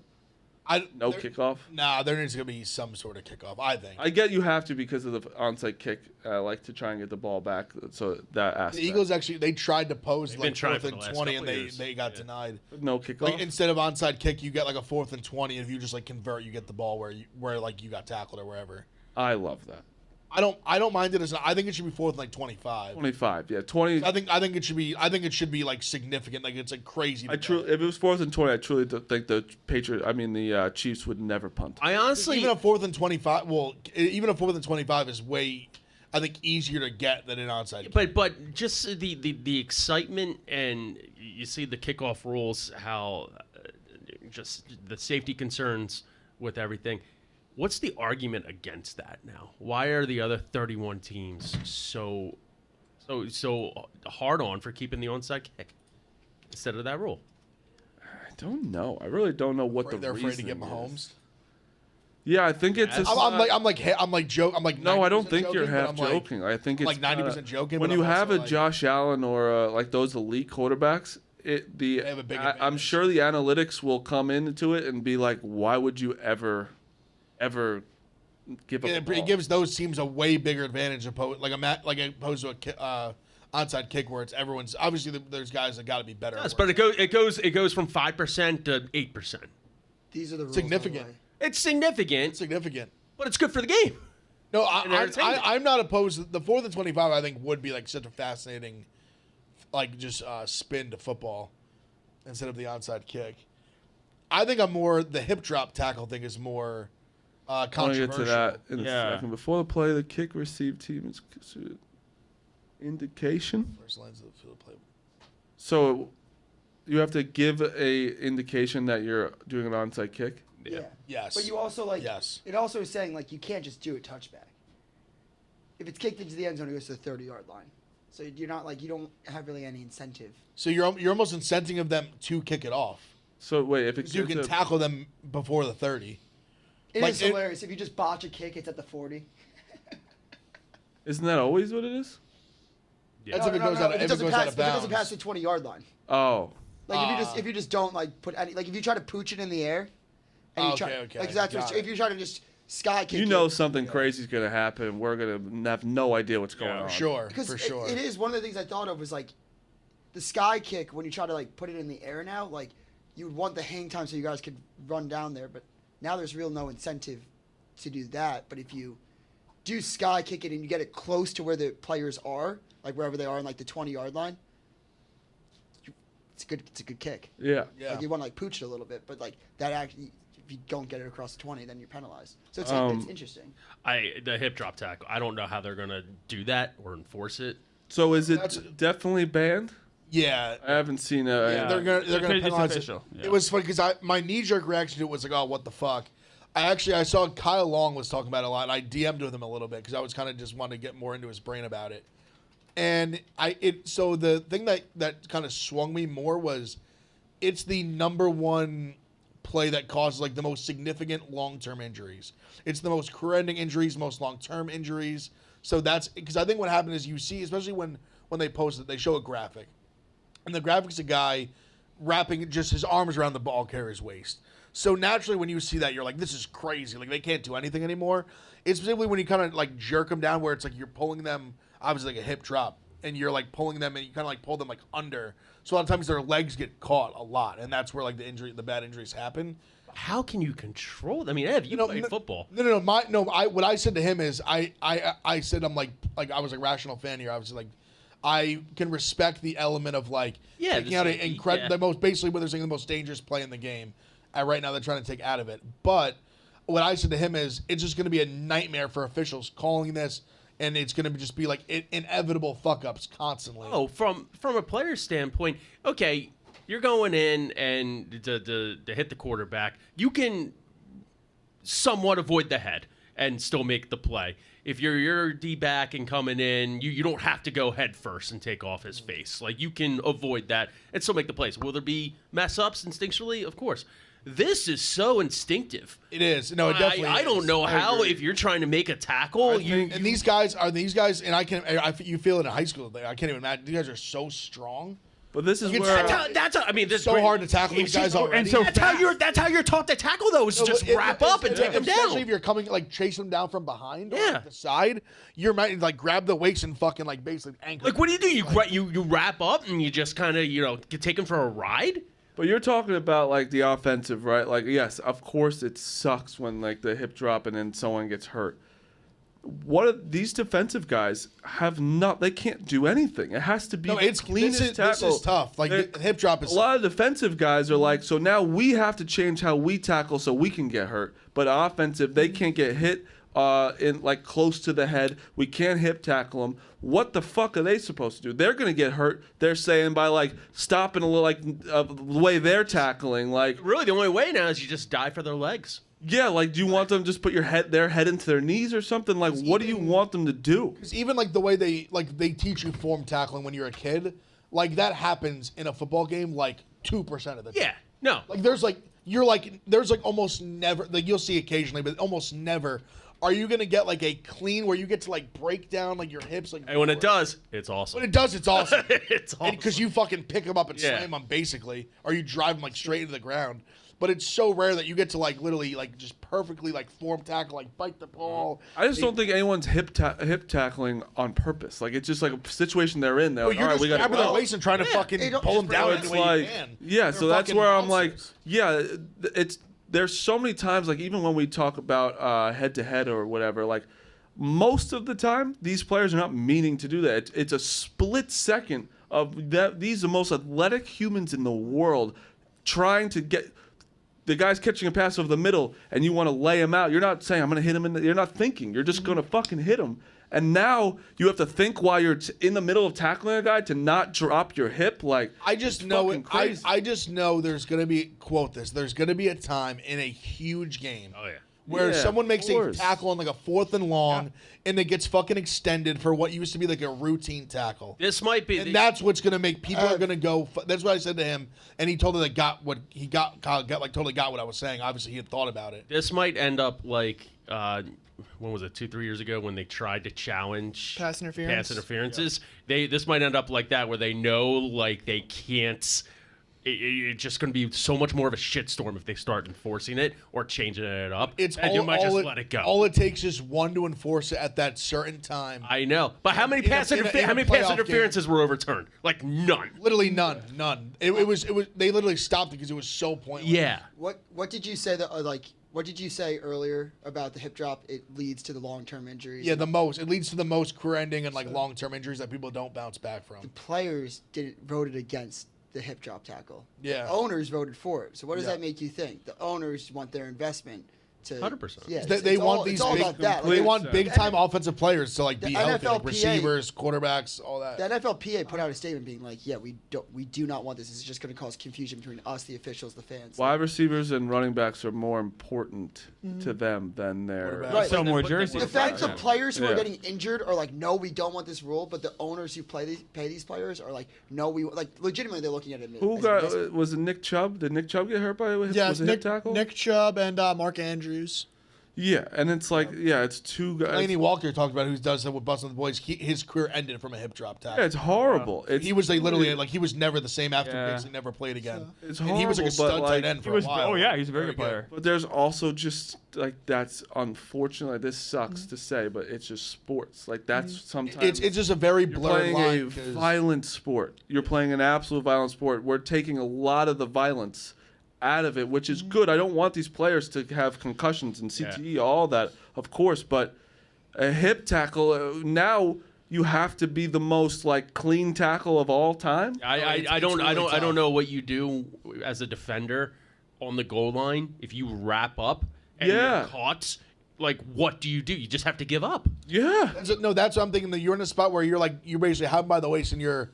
No kickoff. Nah, there needs to be some sort of kickoff. I think. I get you have to because of the onside kick. I like to try and get the ball back. So that aspect. The Eagles actually they tried to pose They've been like trying 4th for and the last 20 and couple they years. they got denied. No kickoff. Like instead of onside kick, you get like a 4th and 20, and if you just like convert, you get the ball where like you got tackled or wherever. I love that. I don't mind it as I think it should be 4th and like 25. 25. Yeah, 20. I think it should be like significant. Like it's like crazy. If it was 4th and 20, I truly think the Chiefs would never punt. I honestly, even a 4th and 25. Well, even a 4th and 25 is way, I think, easier to get than an onside. but just the excitement, and you see the kickoff rules, how just the safety concerns with everything. What's the argument against that now? Why are the other 31 teams so hard on for keeping the onside kick instead of that rule? I don't know. I really don't know what They're the afraid to reasoning get Mahomes. is. Yeah, I think it's. I'm like joking. I'm like No, I don't 90% think you're joking, half but I'm joking. I think it's like 90% joking. When but you I'm have also a like, Josh Allen or like those elite quarterbacks, They have a big I'm advantage. sure the analytics will come into it and be like, why would you ever give up? the ball? it gives those teams a way bigger advantage opposed to a onside kick where it's everyone's obviously there's guys that got to be better. Yes, but it goes from 5% to 8%. These are the rules. Significant. by the way. It's significant, significant. but it's good for the game. No, entertainment. I'm not opposed. The 4th and 25 I think would be like such a fascinating, like just spin to football instead of the onside kick. I think the hip drop tackle thing is more I want to controversial. get to that in Yeah. a second. Before the play, the kick received team is considered indication. First lines of the field play. So you have to give a indication that you're doing an onside kick. Yeah. Yes. But you also Yes. It also is saying you can't just do a touchback. If it's kicked into the end zone, it goes to the 30-yard line. So you're not you don't have really any incentive. So you're almost incenting of them to kick it off. So wait, if it So you gets can tackle them before the 30. It Like, is hilarious. If you just botch a kick, it's at the 40. isn't that always what it is? That's if it goes out. If If it goes out of If it doesn't pass bounds. the 20-yard line. Oh, If you just don't put any if you try to pooch it in the air, and you try Okay. that's Got what, it. if you try to just sky kick. you it, know something crazy is gonna happen. We're gonna have no idea what's going on. For sure. because For sure. it is one of the things I thought of was the sky kick when you try to put it in the air now you would want the hang time so you guys could run down there, but now there's no incentive to do that. But if you do sky kick it and you get it close to where the players are, wherever they are in the 20-yard line, it's a good kick. Yeah. Yeah. You want to pooch it a little bit, but that actually, if you don't get it across the 20, then you're penalized. So it's interesting. The hip drop tackle. I don't know how they're gonna do that or enforce it. So is it That's- definitely banned? Yeah. I haven't seen a. Yeah, they're gonna It's penalize it. official, yeah. It was funny because my knee jerk reaction to it was oh, what the fuck. I saw Kyle Long was talking about it a lot. And I DM'd with him a little bit because I was kind of just wanting to get more into his brain about it. And so the thing that kind of swung me more was it's the number one play that causes the most significant long-term injuries. It's the most career-ending injuries, most long-term injuries. So that's because I think what happened is you see, especially when they post it, they show a graphic. And the graphic's a guy wrapping just his arms around the ball carrier's waist. So naturally, when you see that, you're like, this is crazy. They can't do anything anymore. It's specifically when you kind of jerk them down where it's you're pulling them, obviously a hip drop, and you're pulling them and you kind of pull them under. So a lot of times their legs get caught a lot, and that's where the bad injuries happen. How can you control them? I mean, Ev, you played football. No. What I said to him is I said I'm I was a rational fan here. I was I can respect the element of taking out the most basically what they're saying the most dangerous play in the game. Right now they're trying to take out of it. But what I said to him is it's just going to be a nightmare for officials calling this, and it's going to just be inevitable fuck ups constantly. Oh, from a player's standpoint, okay, you're going in and to hit the quarterback, you can somewhat avoid the head and still make the play. If you're D-back and coming in, you don't have to go head first and take off his face. You can avoid that and still make the plays. Will there be mess-ups instinctually? Of course. This is so instinctive. It is. No, it definitely I don't is. know I how, agree. if you're trying to make a tackle, And these guys, and you feel it in high school. I can't even imagine. These guys are so strong. But this is It's where It's so hard to tackle these guys already. and so that's how you're taught to tackle those. Just wrap up and take them down. Especially if you're coming chasing them down from behind or Yeah. the side, you're might grab the weights and fucking basically anchor. What do? You wrap up and you just kind of take them for a ride. But you're talking about the offensive, right? Yes, of course it sucks when the hip drop and then someone gets hurt. These defensive guys they can't do anything. It has to be the cleanest tackle. This is tough. The hip drop is A lot of defensive guys are so now we have to change how we tackle so we can get hurt. But offensive, they can't get hit in close to the head. We can't hip tackle them. What the fuck are they supposed to do? They're gonna get hurt. They're saying by stopping a little the way they're tackling. Really, the only way now is you just dive for their legs. Yeah, do you want them to just put their head into their knees or something? What do you want them to do? Because even the way they teach you form tackling when you're a kid, that happens in a football game 2% of the time. Yeah, no. There's you're like, there's like almost never, like you'll see occasionally, but almost never are you going to get like a clean where you get to like break down like your hips. Like, And when it does, it's awesome. When it does, it's awesome. It's awesome. Because you fucking pick them up and slam them basically, or you drive them like straight into the ground. But it's so rare that you get to like literally like just perfectly like form tackle, like bite the ball. I just don't think anyone's hip tackling on purpose. Like it's just like a situation they're in. They're Well, like, you're all right, just we got grabbing their waist and trying to fucking pull them down It's any way like, you can. yeah. They're So that's fucking where I'm like, monsters. yeah. It's there's so many times like even when we talk about head to head or whatever, like most of the time these players are not meaning to do that. It's a split second of that. These are the most athletic humans in the world trying to get. The guy's catching a pass over the middle, and you want to lay him out. You're not saying, I'm going to hit him. You're not thinking. You're just going to fucking hit him. And now you have to think while you're in the middle of tackling a guy to not drop your hip. Like I just know fucking it. crazy. I just know there's going to be, quote this, there's going to be a time in a huge game Oh, yeah. where Yeah, someone of makes a course. tackle on like a 4th and long, and it gets fucking extended for what used to be like a routine tackle. This might be. And that's what's going to make people are going to go. That's what I said to him, and he totally got what he got. Kyle got like totally got what I was saying. Obviously, he had thought about it. This might end up like when was it 2-3 years ago when they tried to challenge Pass interference. interferences. This might end up like that where they know like they can't. It's just going to be so much more of a shitstorm if they start enforcing it or changing it up. And you might just let it go. All it takes is one to enforce it at that certain time. I know, but how many In a- pass in a- in a how many pass playoff interferences were overturned? Like none. Literally none. It was. They literally stopped it because it was so pointless. Yeah. What did you say that what did you say earlier about the hip drop? It leads to the long-term injuries. Yeah, the most. It leads to the most career-ending and like long-term injuries that people don't bounce back from. The players voted against the hip drop tackle. Yeah. The owners voted for it. So what does Yeah. that make you think? The owners want their investment to 100%. Yeah, They want these it's all big. about that. They Like, want big-time offensive players to like the be healthy, like NFLPA receivers, quarterbacks, all that. the NFLPA put out a statement being like, yeah, we do not want this. This is just going to cause confusion between us, the officials, the fans. wide receivers and running backs are more important to them than their. Quarterbacks. Right. Sell more But jerseys. The fact Yeah. that players who Yeah. are getting injured are like, no, we don't want this rule, but the owners who pay these players are like, no, we like legitimately they're looking at it. Who as got investment. was it Nick Chubb? Did Nick Chubb get hurt by it? Yeah, was it hip tackle? Nick Chubb and Mark Andrews. Yeah, and it's like it's two guys. Laney Walker talked about who does that with Busting the Boys. His career ended from a hip drop tackle. Yeah, it's horrible. It's He was like literally like he was never the same after Yeah. basically never played again. It's And he was like a horrible, stud but, tight like, end for He was, a while. oh yeah, he's a very good player. But there's also just like that's unfortunate. Like, this sucks to say, but it's just sports. Like that's sometimes It's just a very you're blurred playing line. a 'cause- violent sport. You're playing an absolute violent sport. We're taking a lot of the violence out of it, which is good. I don't want these players to have concussions and CTE, all that, of course. But a hip tackle now. You have to be the most like clean tackle of all time. I it's really tough. don't know what you do as a defender on the goal line if you wrap up and Yeah. you're caught. Like, what do? You just have to give up. Yeah. That's what I'm thinking. That you're in a spot where you're basically have him by the waist and you're,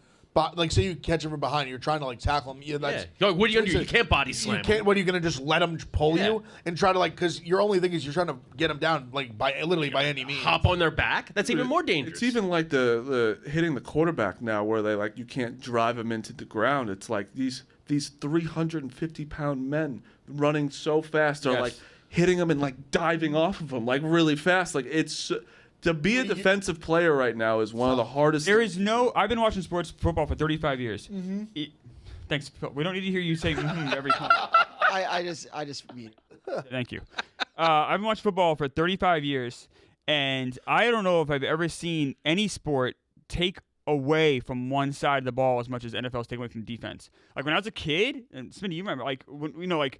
like say you catch him from behind, you're trying to like tackle him. Yeah, that's, Yeah. Like, what are you gonna do? so You can't body slam. You can't. What are you gonna just let him pull Yeah. you and try to like? Because your only thing is you're trying to get him down like by literally by any means. hop on their back. That's even more dangerous. It's even like the hitting the quarterback now, where they like you can't drive him into the ground. It's like these 350-pound men running so fast are Yes. like hitting him and like diving off of him like really fast. Like it's to be a defensive player right now is one of the hardest. There is no. I've been watching sports football for 35 years. Thanks. Phil. We don't need to hear you say every time. I just mean it. Thank you. I've been watching football for 35 years, and I don't know if I've ever seen any sport take away from one side of the ball as much as NFL's taking away from defense. Like when I was a kid, and Smitty, you remember, like when like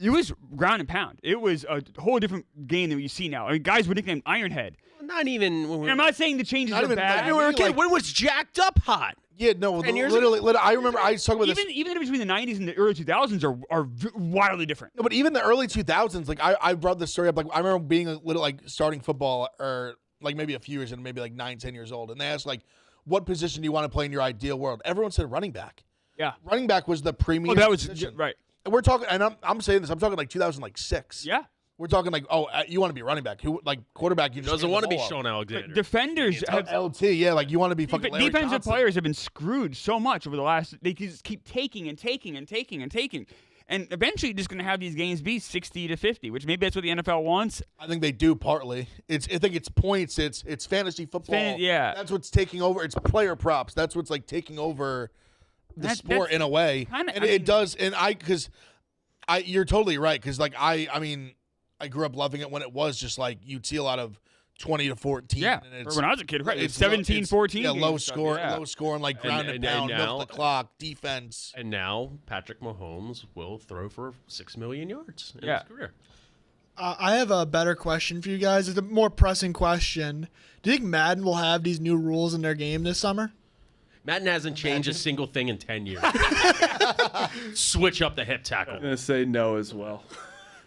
it was ground and pound. It was a whole different game than what you see now. I mean, guys would nickname Ironhead. Not even. When And I'm not saying the changes Not are even- bad. like, we were a kid. like- When was jacked up hot? Yeah, no, 10 years literally, I remember I was talking about this. Even between the 90s and the early 2000s are wildly different. No, but even the early 2000s, like I brought this story up. Like I remember being a little like starting football or like maybe a few years and maybe like 9-10 years old, and they asked like, "What position do you want to play in your ideal world?" Everyone said running back. Yeah. Running back was the premium. Oh, that was position. right. And we're talking, and I'm saying this. I'm talking like 2006. Yeah. We're talking like, you want to be running back? Who like quarterback? You just Doesn't hand want the to be ball up. Sean Alexander. Defenders have LT, yeah, like you want to be fucking Larry defensive Johnson. players have been screwed so much over the last. They just keep taking and taking and taking and taking. and eventually you're just going to have these games be 60-50, which maybe that's what the NFL wants. I think they do partly. I think it's points. It's fantasy football. Yeah. That's what's taking over. It's player props. That's what's like taking over the sport in a way. It does. And you're totally right. Because like I mean, I grew up loving it when it was just like you'd see a lot of 20-14. Yeah, and when I was a kid, right? It's 17-14. Yeah, low score, and like ground and pound, now, milk the clock, defense. And now Patrick Mahomes will throw for 6 million yards in his career. I have a better question for you guys. It's a more pressing question. Do you think Madden will have these new rules in their game this summer? Madden hasn't changed a single thing in 10 years. Switch up the hip tackle. I'm going to say no as well.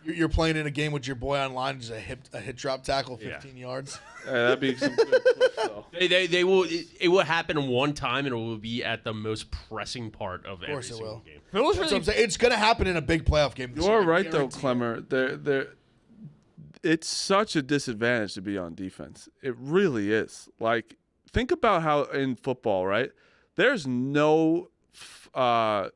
You're playing in a game with your boy online, just a hit drop tackle, 15 yards. That'd be some good push, though. They will. It will happen one time, and it will be at the most pressing part of every it single will. game. That's what I'm saying. It's going to happen in a big playoff game. You are right, though, Clemmer. It's such a disadvantage to be on defense. It really is. Like, think about how in football, right? There's no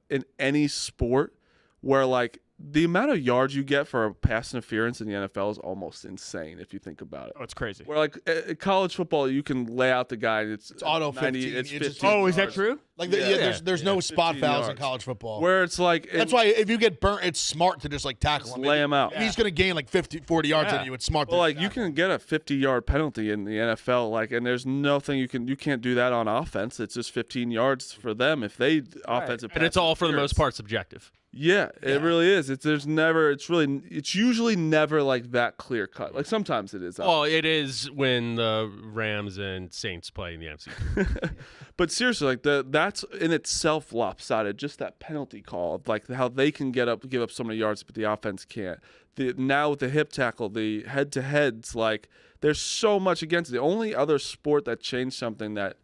in any sport where like the amount of yards you get for a pass interference in the NFL is almost insane if you think about it. Oh, it's crazy. Where like college football, you can lay out the guy and it's auto 90, 15. It's 15 Oh, is that yards. true? Like there's no spot 15 fouls in yards. college football. Where it's like That's why if you get burnt, it's smart to just like tackle him. lay him out. If he's going to gain like 40 yards on you, it's smart. Well, to like you can get a 50-yard penalty in the NFL, like, and there's nothing you can't do that on offense. It's just 15 yards for them if they offensive. And it's all for the most part subjective. Yeah, it really is. It's usually never like that clear cut. Like sometimes it is. Well, it is when the Rams and Saints play in the NFC. But seriously, like that's in itself lopsided. Just that penalty call, of like how they can give up so many yards, but the offense can't. Now with the hip tackle, the head-to-heads, like there's so much against it. The only other sport that changed something that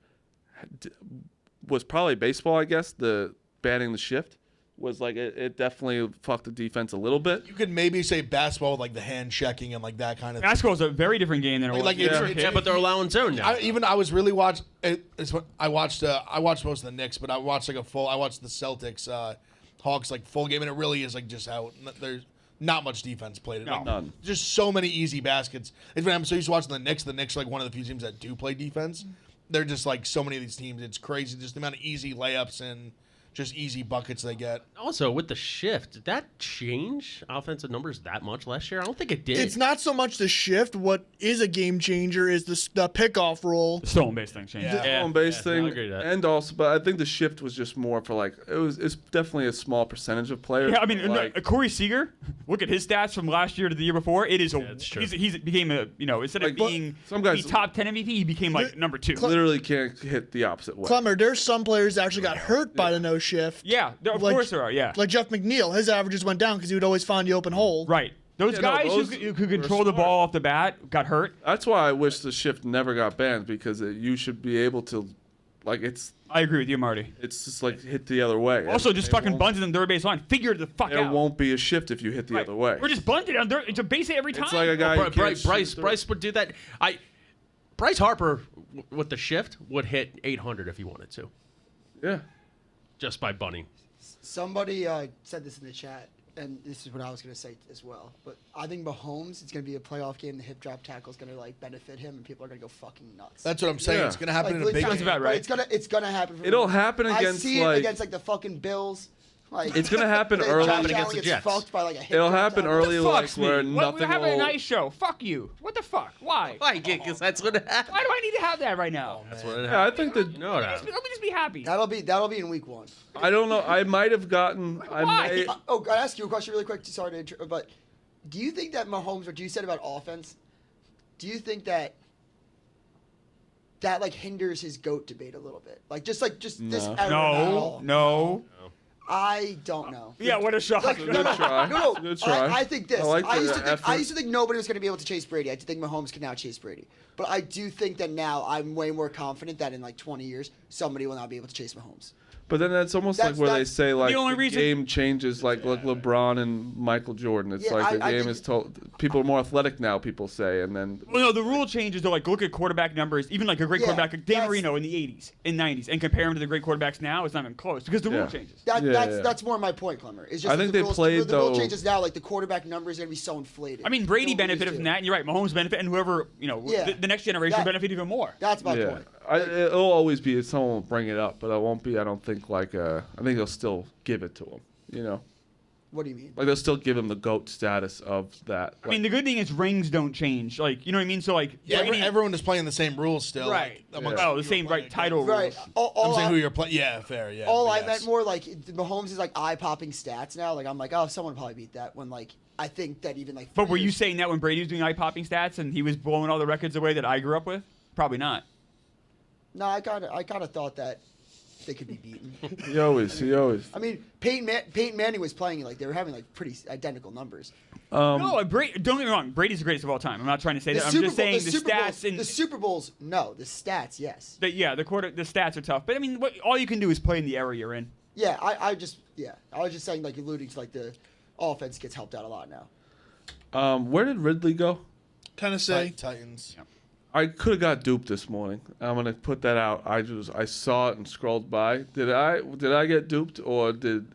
was probably baseball, I guess. The banning the shift was like it definitely fucked the defense a little bit. You could maybe say basketball with like the hand checking and like that kind of. Basketball is a very different game than it was. Like Yeah, but they're allowing zone now. I was really watching. I watched most of the Knicks, but I watched like I watched the Celtics Hawks like full game, and it really is like just how there's not much defense played. No. None. Just so many easy baskets. I'm so used to watching the Knicks. The Knicks are like one of the few teams that do play defense. They're just like so many of these teams. It's crazy. Just the amount of easy layups and just easy buckets they get. Also, with the shift, did that change offensive numbers that much last year? I don't think it did. It's not so much the shift. What is a game changer is the pickoff rule. The stolen-based thing changed. Yeah. Home base no, I thing, agree with that. and also, but I think the shift was just more for like it's definitely a small percentage of players. Yeah, I mean, like, Corey Seager, look at his stats from last year to the year before. It is that's true. He's became a, instead of Like, being some guys- the top 10 MVP, he became like number 2. literally can't hit the opposite way. Clemmer, there's some players that actually got hurt by the no shift. Yeah, of Like- course there are, yeah. Like Jeff McNeil, his averages went down because he would always find the open hole. Right. Those Yeah, no, guys those who were control the smart. ball off the bat got hurt. That's why I wish the shift never got banned because you should be able to, like it's I agree with you, Marty. just like hit the other way. Also, just It fucking won't- bunted on the third base line. Figure the fuck There out. won't be a shift if you hit the Right. other way. We're just bunted on third. It's a base hit every time. It's like a guy. who can't Bryce shoot Bryce would do that. Bryce Harper with the shift would hit 800 if he wanted to, Yeah. just by bunting. Somebody said this in the chat, and this is what I was going to say as well. But I think Mahomes, it's going to be a playoff game. The hip drop tackle is going to like benefit him, and people are going to go fucking nuts. That's what I'm saying. Yeah. It's gonna happen like, in a big sounds game. about right. It's gonna happen. For It'll Mahomes. happen against, I see it like- against like the fucking Bills. Like It's gonna happen Josh early. Allen against the gets Jets. fucked by, like, a hip It'll drop happen tackle. early, like Fucks where me. nothing We're having will. a nice show. Fuck you. What the fuck? Why? Why? Because that's what happened. Why do I need to have that right now? That's what Yeah, I think that You know what Let happened. me just be happy. That'll be in week 1. I don't know. I might have gotten. I Why? may. Oh, I ask you a question really quick. Sorry to interrupt, but do you think that Mahomes, what you said about offense, do you think that like hinders his GOAT debate a little bit? Like just this No. era now? No. I don't know. Yeah, what a shock. Like, Good try. No, Good try. I think this. I like I the used to think effort. nobody was going to be able to chase Brady. I think Mahomes can now chase Brady. But I do think that now I'm way more confident that in like 20 years somebody will now be able to chase Mahomes. But then that's almost like where they say like the only the reason- game changes, like LeBron and Michael Jordan. It's Yeah, like the I game think- is told. People are more athletic now. People say, and then Well, no, the rule changes though. Like, look at quarterback numbers. Even like a great Yeah, quarterback, like Dan that's- Marino in the '80s and '90s, and compare him to the great quarterbacks now. It's not even close because the rule Yeah. changes. That's more my point, Clemmer. It's just I that think the they rules, played, the rule though- changes now. Like the quarterback number is going to be so inflated. I mean, Brady Don't lose benefited too. from that, and you're right. Mahomes benefited, and whoever Yeah. the next generation That- benefit even more. That's my yeah, point. it'll always be someone will bring it up, but it won't be. I don't think like I think they'll still give it to him. You know, What do you mean? like they'll still give him the GOAT status of that. I mean, the good thing is rings don't change. Like, you know what I mean? So like, Yeah, Brady- everyone is playing the same rules still. right? Like, amongst Oh, who the you're same playing right title against. Right. rules. I'm saying who you're playing. Yeah, fair. Yeah. All but I yes. meant more like Mahomes is like eye-popping stats now. Like I'm like, oh, someone will probably beat that. When like I think that even like. But were 3 you years- saying that when Brady was doing eye-popping stats and he was blowing all the records away that I grew up with? Probably not. No, I kind of thought that they could be beaten. he always. I mean, Peyton Manning was playing like they were having like pretty identical numbers. No, don't get me wrong. Brady's the greatest of all time. I'm not trying to say that. I'm just saying the stats and the Super Bowls. No, the stats. Yes. the stats are tough. But I mean, all you can do is play in the era you're in. Yeah, I was just saying like alluding to like the offense gets helped out a lot now. Where did Ridley go? Tennessee. Titans. I could have got duped this morning. I'm gonna put that out. I saw it and scrolled by. Did I get duped, or did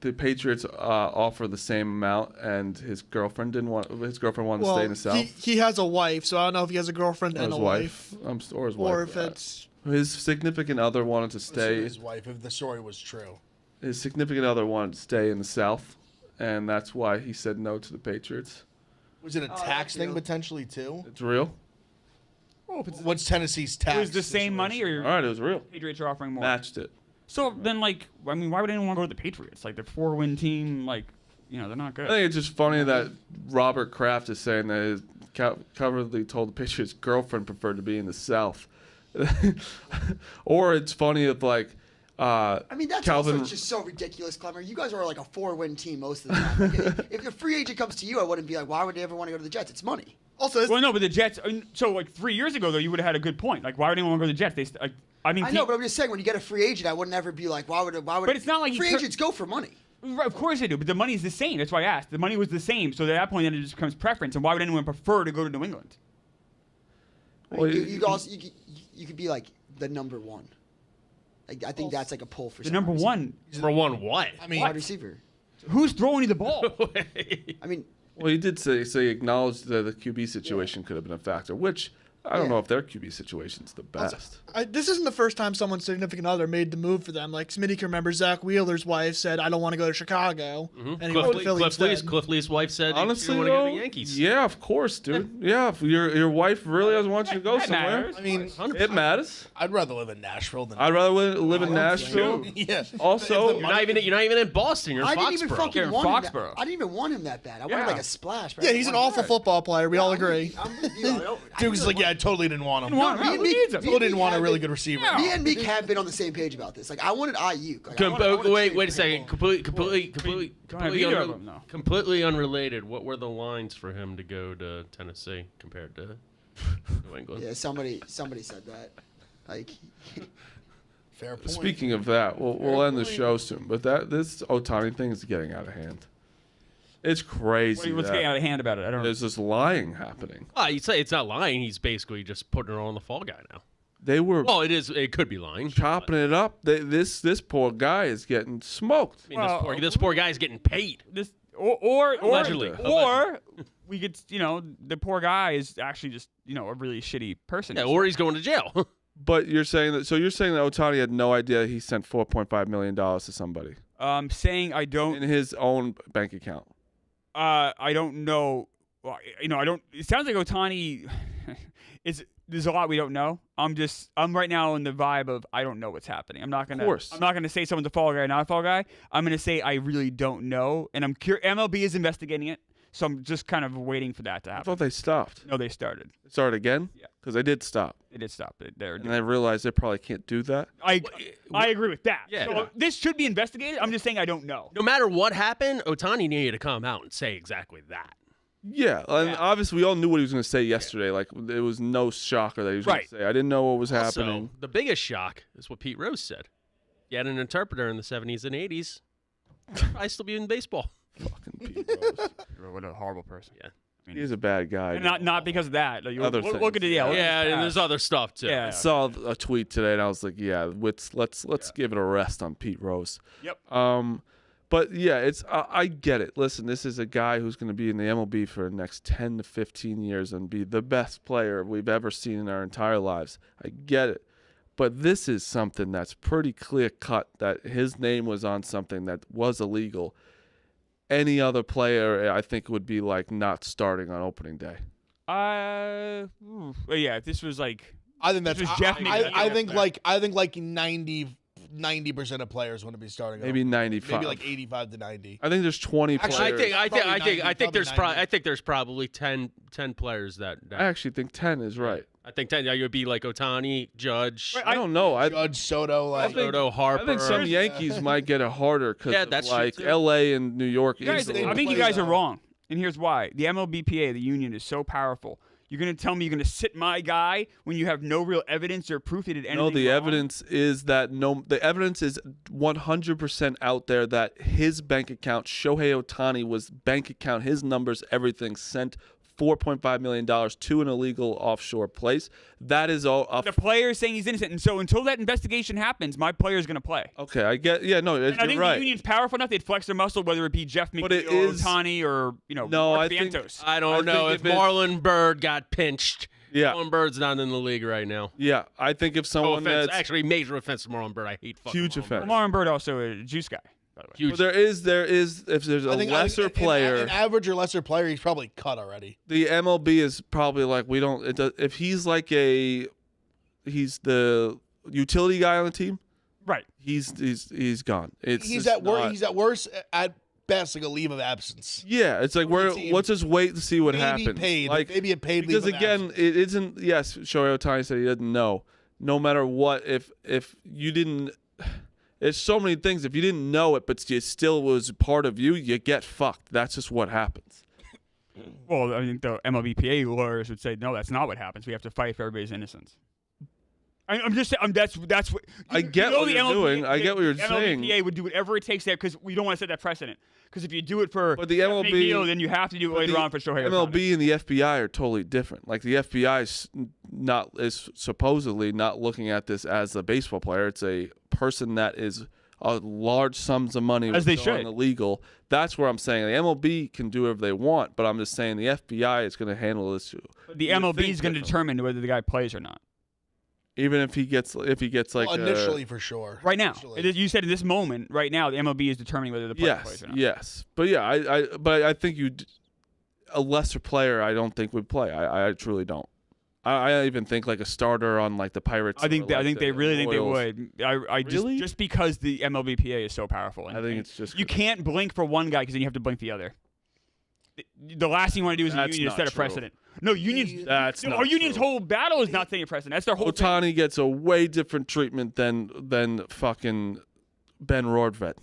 the Patriots offer the same amount and his girlfriend wanted to stay in the South? He has a wife, so I don't know if he has a girlfriend Or and his a wife. Or his Or wife. if it's. His significant other wanted to stay. His wife, if the story was true. His significant other wanted to stay in the South, and that's why he said no to the Patriots. Was it a tax that's thing real. potentially too? It's real. Well, if it's What's Tennessee's tax? it was the same money, situation? or All right, it was real. Patriots are offering more. Matched it. So then, like, I mean, why would anyone want to go to the Patriots? Like, they're 4-win team. Like, you know, they're not I good. think it's just funny that Robert Kraft is saying that his covertly told the Patriots' girlfriend preferred to be in the South. Or it's funny if like I mean, that's Calvin. also just so ridiculous, Clemmer. You guys are like a 4-win team most of the time. Like, if a free agent comes to you, I wouldn't be like, why would they ever want to go to the Jets? It's money. Also, Well, no, but the Jets. So, like 3 years ago, though, you would have had a good point. Like, why would anyone want to go to the Jets? I mean, I know, but I'm just saying when you get a free agent, I would never be like, why would? But it's not like free he agents go for money. Right, of course they do, but the money's the same. That's why I asked. The money was the same, so at that point, then it just becomes preference. And why would anyone prefer to go to New England? I mean, Well, you could be like the number one. Like, I think that's like a pull for The some number reason. one. For one, what? I mean, wide receiver. Who's throwing you the ball? I mean, Well, he did say he acknowledged that the QB situation could have been a factor, which I don't Yeah. know if their QB situation's the best. this isn't the first time someone's significant other made the move for them. Like Smitty can remember Zach Wheeler's wife said, "I don't want to go to Chicago," and he went to Philly instead. Cliff Lee's wife said, Honestly, "You want to go to though, the Yankees." yeah, of course, dude. Yeah, if your wife really doesn't want you to go That somewhere, matters. I mean, it matters. I'd rather live in Nashville than. I'd rather live in Nashville. yeah. Also, If You're not even in Boston. You're in I Foxborough. didn't even You're fucking in want him. Foxborough. I didn't even want him that bad. I wanted Yeah. like a splash. but I Yeah, didn't he's an want awful him. football player. We all I'm- agree. I'm with you. I don't- I Dude was really like, yeah, I totally didn't want him. No, me and who Meek- needs him? me Totally and didn't Meek want a have really been- good receiver. Yeah. Me and Meek have been on the same page about this. Like, I wanted Ayuk. Like, I wanted Wait trade a for him. second. Completely Don't have either of them, though. completely unrelated. What were the lines for him to go to Tennessee compared to New England? Yeah, somebody said that. Like, Fair point. speaking of that, we'll end the show soon. But this Otani thing is getting out of hand. It's crazy. What's that getting out of hand about it? I don't know. There's this lying happening. You say it's not lying. He's basically just putting it on the fall guy now. They were Well, it is. It could be lying. chopping it up. This poor guy is getting smoked. I mean, this poor guy's getting paid. This or Allegedly. or we could, the poor guy is actually just, a really shitty person. Yeah, or he's going to jail. But you're saying that Otani had no idea he sent $4.5 million to somebody Saying I in don't, his own bank account. I don't know. Well, I don't. It sounds like Otani there's a lot we don't know. I'm right now in the vibe of I don't know what's happening. I'm not gonna say someone's a fall guy or not a fall guy. I'm gonna say I really don't know, and I'm curious. MLB is investigating it, so I'm just kind of waiting for that to I happen. thought they stopped. No, they started. Start again? Yeah. Because they did stop. They did stop it. They're And I realized they probably can't do that. I agree with that. Yeah. So this should be investigated. I'm just saying I don't know. No matter what happened, Otani needed to come out and say exactly that. Yeah, and Yeah. obviously we all knew what he was going to say yesterday. Like, it was no shocker that he was going Right. to say. I didn't know what was happening. Also, the biggest shock is what Pete Rose said. You had an interpreter in the 70s and 80s. I still be in baseball. Fucking Pete Rose. What a horrible person. Yeah. He's a bad guy. And not because of that. Like, Other look at it. things, Yeah. Yeah, and there's other stuff too. Yeah. I saw a tweet today, and I was like, "Yeah, let's give it a rest on Pete Rose." Yep. But yeah, it's I get it. Listen, this is a guy who's going to be in the MLB for the next 10 to 15 years and be the best player we've ever seen in our entire lives. I get it. But this is something that's pretty clear cut that his name was on something that was illegal. Any other player, I think, would be like not starting on opening day. Well, yeah. If this was like, I think that's This was Jeff maybe. I think like 90% of players want to be starting. Maybe 95. Maybe like 85 to 90. I think there's 20 Actually, players. I think there's probably there's probably 10 players that I actually think 10 is right. I think 10. It would be like Otani, Judge, I don't know. I Judge, Soto, like Soto, Harper. I think some Yankees might get it harder because Yeah, that's true, like too. L.A. and New York. you guys, easily. I think you play guys are that. wrong, and here's why: the MLBPA, the union, is so powerful. You're gonna tell me you're gonna sit my guy when you have no real evidence or proof he did anything No, the wrong? evidence is that the evidence is 100% out there that his bank account, Shohei Otani, was bank account, his numbers, everything sent $4.5 million to an illegal offshore place. That is all. The player is saying he's innocent, and so until that investigation happens, my player is gonna play. Okay, I get. Yeah, no, And I you're think right. the union's powerful enough; they'd flex their muscle, whether it be Jeff But it McNeil, is- Otani, or No, Mark I think- Vientos. I I don't know think if if it- Marlon Bird got pinched. Yeah. Marlon Bird's not in the league right now. Yeah, I think if No someone offense. that's Actually, major offense to Marlon Bird. I hate fucking Huge Marlon offense. Bird. Lauren Bird also a juice guy, by the way. Huge. well, there is if there's a lesser an player, average or lesser player, he's probably cut already. the MLB is probably like we don't. It does, if he's like he's the utility guy on the team, Right. he's gone. It's He's just at worst. not- He's at worst at best like a leave of absence. Yeah, it's like For the we're team. let's just wait to see what Maybe happens. paid. Like Maybe a paid because leave of again, absence. it isn't. Yes, Shohei Otani said he doesn't know. No matter what, if you didn't, it's so many things. If you didn't know it, but it still was part of you, you get fucked. That's just what happens. Well, I think the MLBPA lawyers would say, no, that's not what happens. We have to fight for everybody's innocence. I'm just saying. That's what. I get what the you're MLBPA doing. I get what you're the saying. MLBPA would do whatever it takes there because we don't want to set that precedent. Because if you do it for But the Jeff MLB McNeil, then you have to do it later the on for Shohei Otani. MLB and the FBI are totally different. Like the FBI is supposedly not looking at this as a baseball player. It's a person that is large sums of money As they going should. illegal. That's where I'm saying the MLB can do whatever they want, but I'm just saying the FBI is going to handle this. The You would MLB think is going to differently. determine whether the guy plays or not. Even if he gets like Well, initially for sure. Right now, Initially. you said in this moment, right now, the MLB is determining whether the player plays or not. yes, but yeah, I think a lesser player I don't think would play. I truly don't. I even think like a starter on like the Pirates. I think or, like, they the really think they Royals. would. I Really? just because the MLBPA is so powerful. And I think it's just you can't blink for one guy because then you have to blink the other. The last thing you want to do as a That's union is not set a true. precedent. No, unions. That's no, not our union's true. whole battle is not setting a precedent. That's their whole thing. Otani gets a way different treatment than fucking Ben Rordvet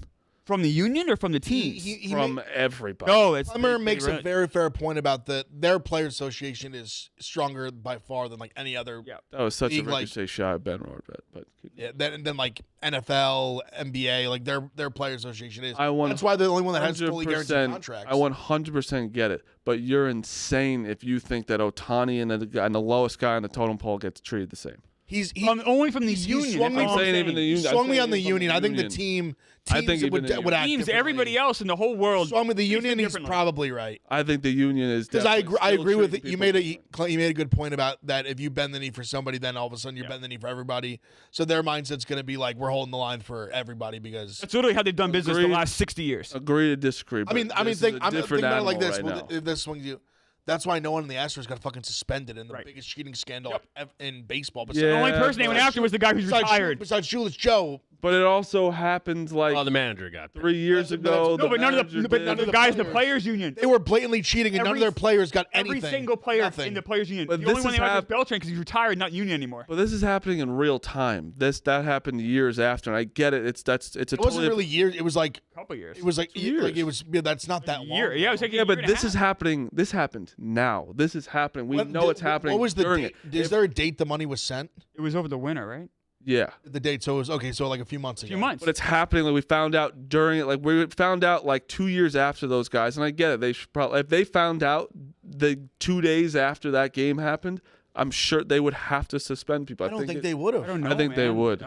From the union or from the teams? He from everybody. No, it's Plummer they makes really- a very fair point about their player association is stronger by far than like any other. Yeah. That was such a League, like- ricochet shot at Ben Rordvet, but Yeah, then like NFL, NBA, like their player association is. I want That's why they're the only one that has fully guaranteed 100%. contracts. I 100% get it, but you're insane if you think that Otani and the lowest guy on the totem pole gets treated the same. He's only from the he's union. swung that's me- all I'm I'm saying even the He union. swung I'm me saying on the even from union. I think the union. teams I think even would the would act teams, differently. everybody else in the whole world. Swung with the treats it union. He's differently. probably right. I think the union is Because I definitely agree still with treating it. You people made a good point about that. If you bend the knee for somebody, then all of a sudden you're Yeah. bending the knee for everybody. So their mindset's going to be like we're holding the line for everybody because. That's literally how they've done business the Agreed. last 60 years. agree to disagree. I mean, but this is think a I'm different thinking about it like animal this. right Well, now. if this swings you, that's why no one in the Astros got fucking suspended in the Right. biggest cheating scandal Yep. in baseball. Yeah. The only person they went besides after was the guy who's retired. Besides Shoeless Joe, But it also happened like Oh, the manager got picked. 3 years That's- ago. No, but none of manager the did. guys in the players. players union. they were blatantly cheating, and none of Every- their players got anything. Every single player Nothing. in the players union. But the only this one is they went after hap- was Beltran because he's retired, not union anymore. But this is happening in real time. That happened years after, and I get it. It's a It wasn't totally really years. It was like A couple years. it was like years. it was. Yeah, that's not that year. long. Yeah, it was like a yeah, but year and a this is half. happening. This happened now. This is happening. We know it's happening What was the during date? it. Is there a date the money was sent? It was over the winter, right? Yeah. The date, so it was okay. So like a few months ago. But it's happening. Like we found out during it. Like we found out like 2 years after those guys. And I get it. They should probably, if they found out the 2 days after that game happened, I'm sure they would have to suspend people. I don't think they would have. I don't know. I think they would.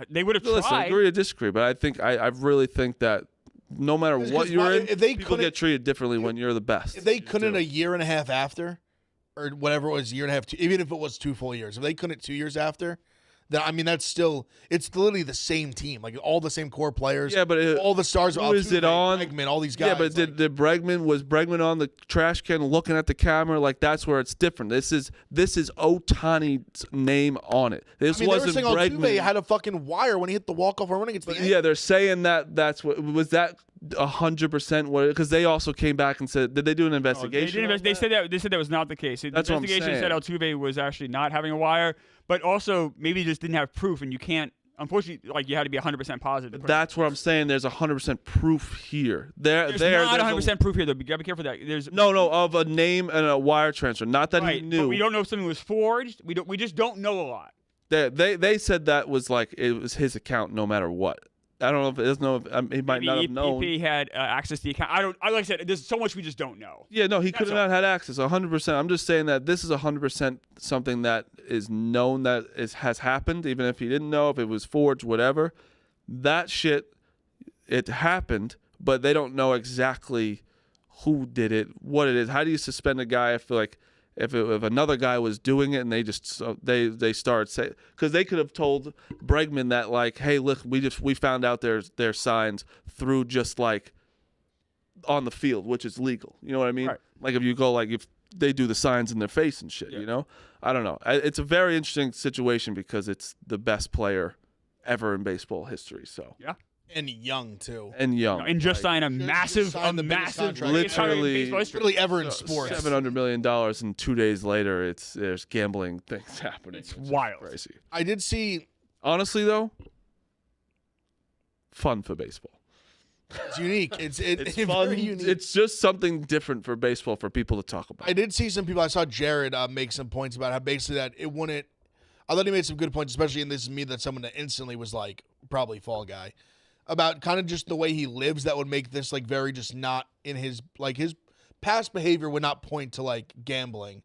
They would have tried. Listen, agree to disagree, but I think I really think that no matter what you're in, if they people get treated differently when you're the best. If they couldn't a year and a half after, or whatever it was, year and a half, even if it was 2 full years, if they couldn't 2 years after, then I mean that's still it's literally the same team, like all the same core players. Yeah, but all the stars. Who is it on? Bregman, all these guys. Yeah, but did Bregman on the trash can looking at the camera? Like that's where it's different. This is Otani's name on it. This wasn't they were saying Bregman. Altuve had a fucking wire when he hit the walk-off home run against the Yeah, they're saying that's what was that 100% what, because they also came back and said, did they do an investigation? They said that was not the case. The That's what I'm investigation said Altuve was actually not having a wire, but also maybe just didn't have proof, and you can't. Unfortunately, like you had to be 100% positive. That's what I'm saying. There's 100% proof here. There's not 100% proof here, though. You gotta be careful of that. There's no of a name and a wire transfer. Not that he knew. But we don't know if something was forged. We just don't know a lot. They said that was like it was his account no matter what. I don't know if there's no. He might not have known. He had access to the account. Like I said, there's so much we just don't know. Yeah, no, he could have not had access. 100%. I'm just saying that this is 100% something that is known that has happened, even if he didn't know if it was forged, whatever. That shit, it happened, but they don't know exactly who did it, what it is. How do you suspend a guy? I feel like if another guy was doing it and they just they started saying, because they could have told Bregman that like, hey, look, we found out their signs through just like on the field, which is legal. You know what I mean? Right. Like if you go like if they do the signs in their face and shit. Yeah. You know, I don't know. It's a very interesting situation because it's the best player ever in baseball history. So yeah. And young too. And young. And just signed a massive, literally ever in sports. $700 million, and 2 days later, there's gambling things happening. It's wild. Crazy. I did see. Honestly, though, fun for baseball. It's unique. It's fun. Very unique. It's just something different for baseball for people to talk about. I did see some people. I saw Jared make some points about how basically that it wouldn't. I thought he made some good points, especially in This Is Me, that someone that instantly was like probably Fall Guy. About kind of just the way he lives that would make this like very just not in his past behavior would not point to like gambling,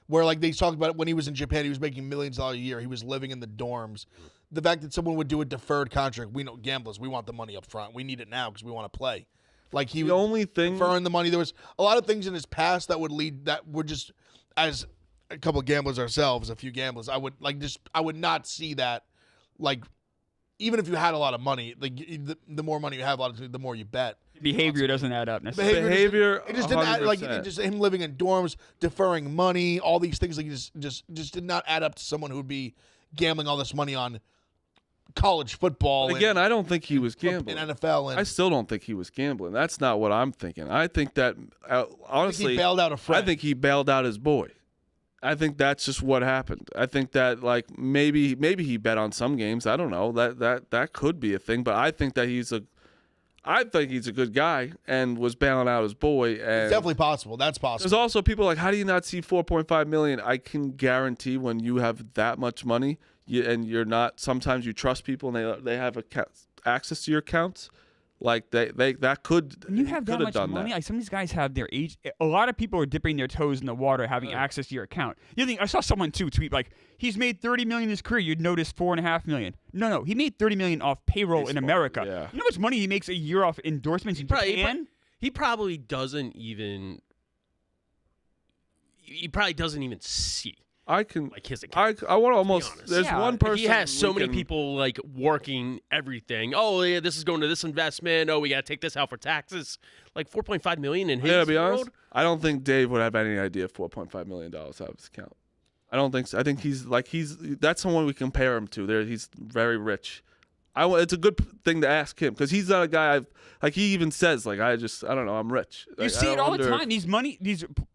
where like they talked about it when he was in Japan, he was making millions a year, he was living in the dorms. The fact that someone would do a deferred contract, we know gamblers, we want the money up front, we need it now because we want to play. Like he the only thing deferring the money. There was a lot of things in his past that would just as a couple of gamblers ourselves, a few gamblers, I would not see that like. Even if you had a lot of money, like the more money you have, the more you bet. Behavior doesn't add up necessarily. Behavior, it just didn't add, like it just him living in dorms, deferring money, all these things. Like just did not add up to someone who would be gambling all this money on college football. But again, I don't think he was gambling in NFL. And I still don't think he was gambling. That's not what I'm thinking. I think that honestly, he bailed out a friend. I think he bailed out his boy. I think that's just what happened. I think that like maybe he bet on some games. I don't know. That could be a thing, but I think that he's a good guy and was bailing out his boy. And it's definitely possible. That's possible. There's also people like, how do you not see $4.5 million? I can guarantee when you have that much money, and you're not. Sometimes you trust people and they have access to your accounts. Like that could. When you have that much money, like some of these guys have their age. A lot of people are dipping their toes in the water, having access to your account. The other thing, I saw someone too tweet like he's made $30 million in his career. You'd notice $4.5 million. No, he made $30 million off payroll in America. Yeah. You know how much money he makes a year off endorsements in Japan? He probably doesn't even. He probably doesn't even see. I can like his account. I want to almost. There's one person. He has so many people like working everything. Oh yeah, this is going to this investment. Oh, we got to take this out for taxes. Like $4.5 million in his to be world. honest, I don't think Dave would have any idea of $4.5 million out of his account. I don't think so. I think that's someone we compare him to. He's very rich. It's a good thing to ask him because he's not a guy. He even says I don't know. I'm rich. You see it all the time. These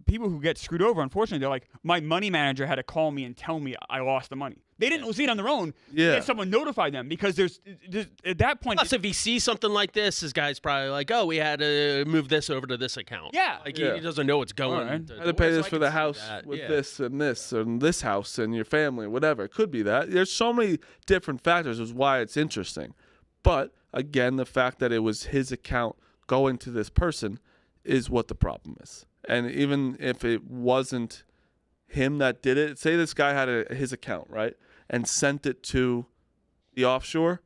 people who get screwed over. Unfortunately, they're like, my money manager had to call me and tell me I lost the money. They didn't see it on their own. Yeah. They had someone notify them because there's at that point. Plus, if he sees something like this guy's probably like, oh, we had to move this over to this account. Yeah. Like Yeah. he doesn't know what's going. Alright. I had to pay So this I for can the see house that. with Yeah. this and this house and your family, whatever. It could be that. There's so many different factors is why it's interesting. But again, the fact that it was his account going to this person is what the problem is. And even if it wasn't him that did it, say this guy had his account, right, and sent it to the offshore,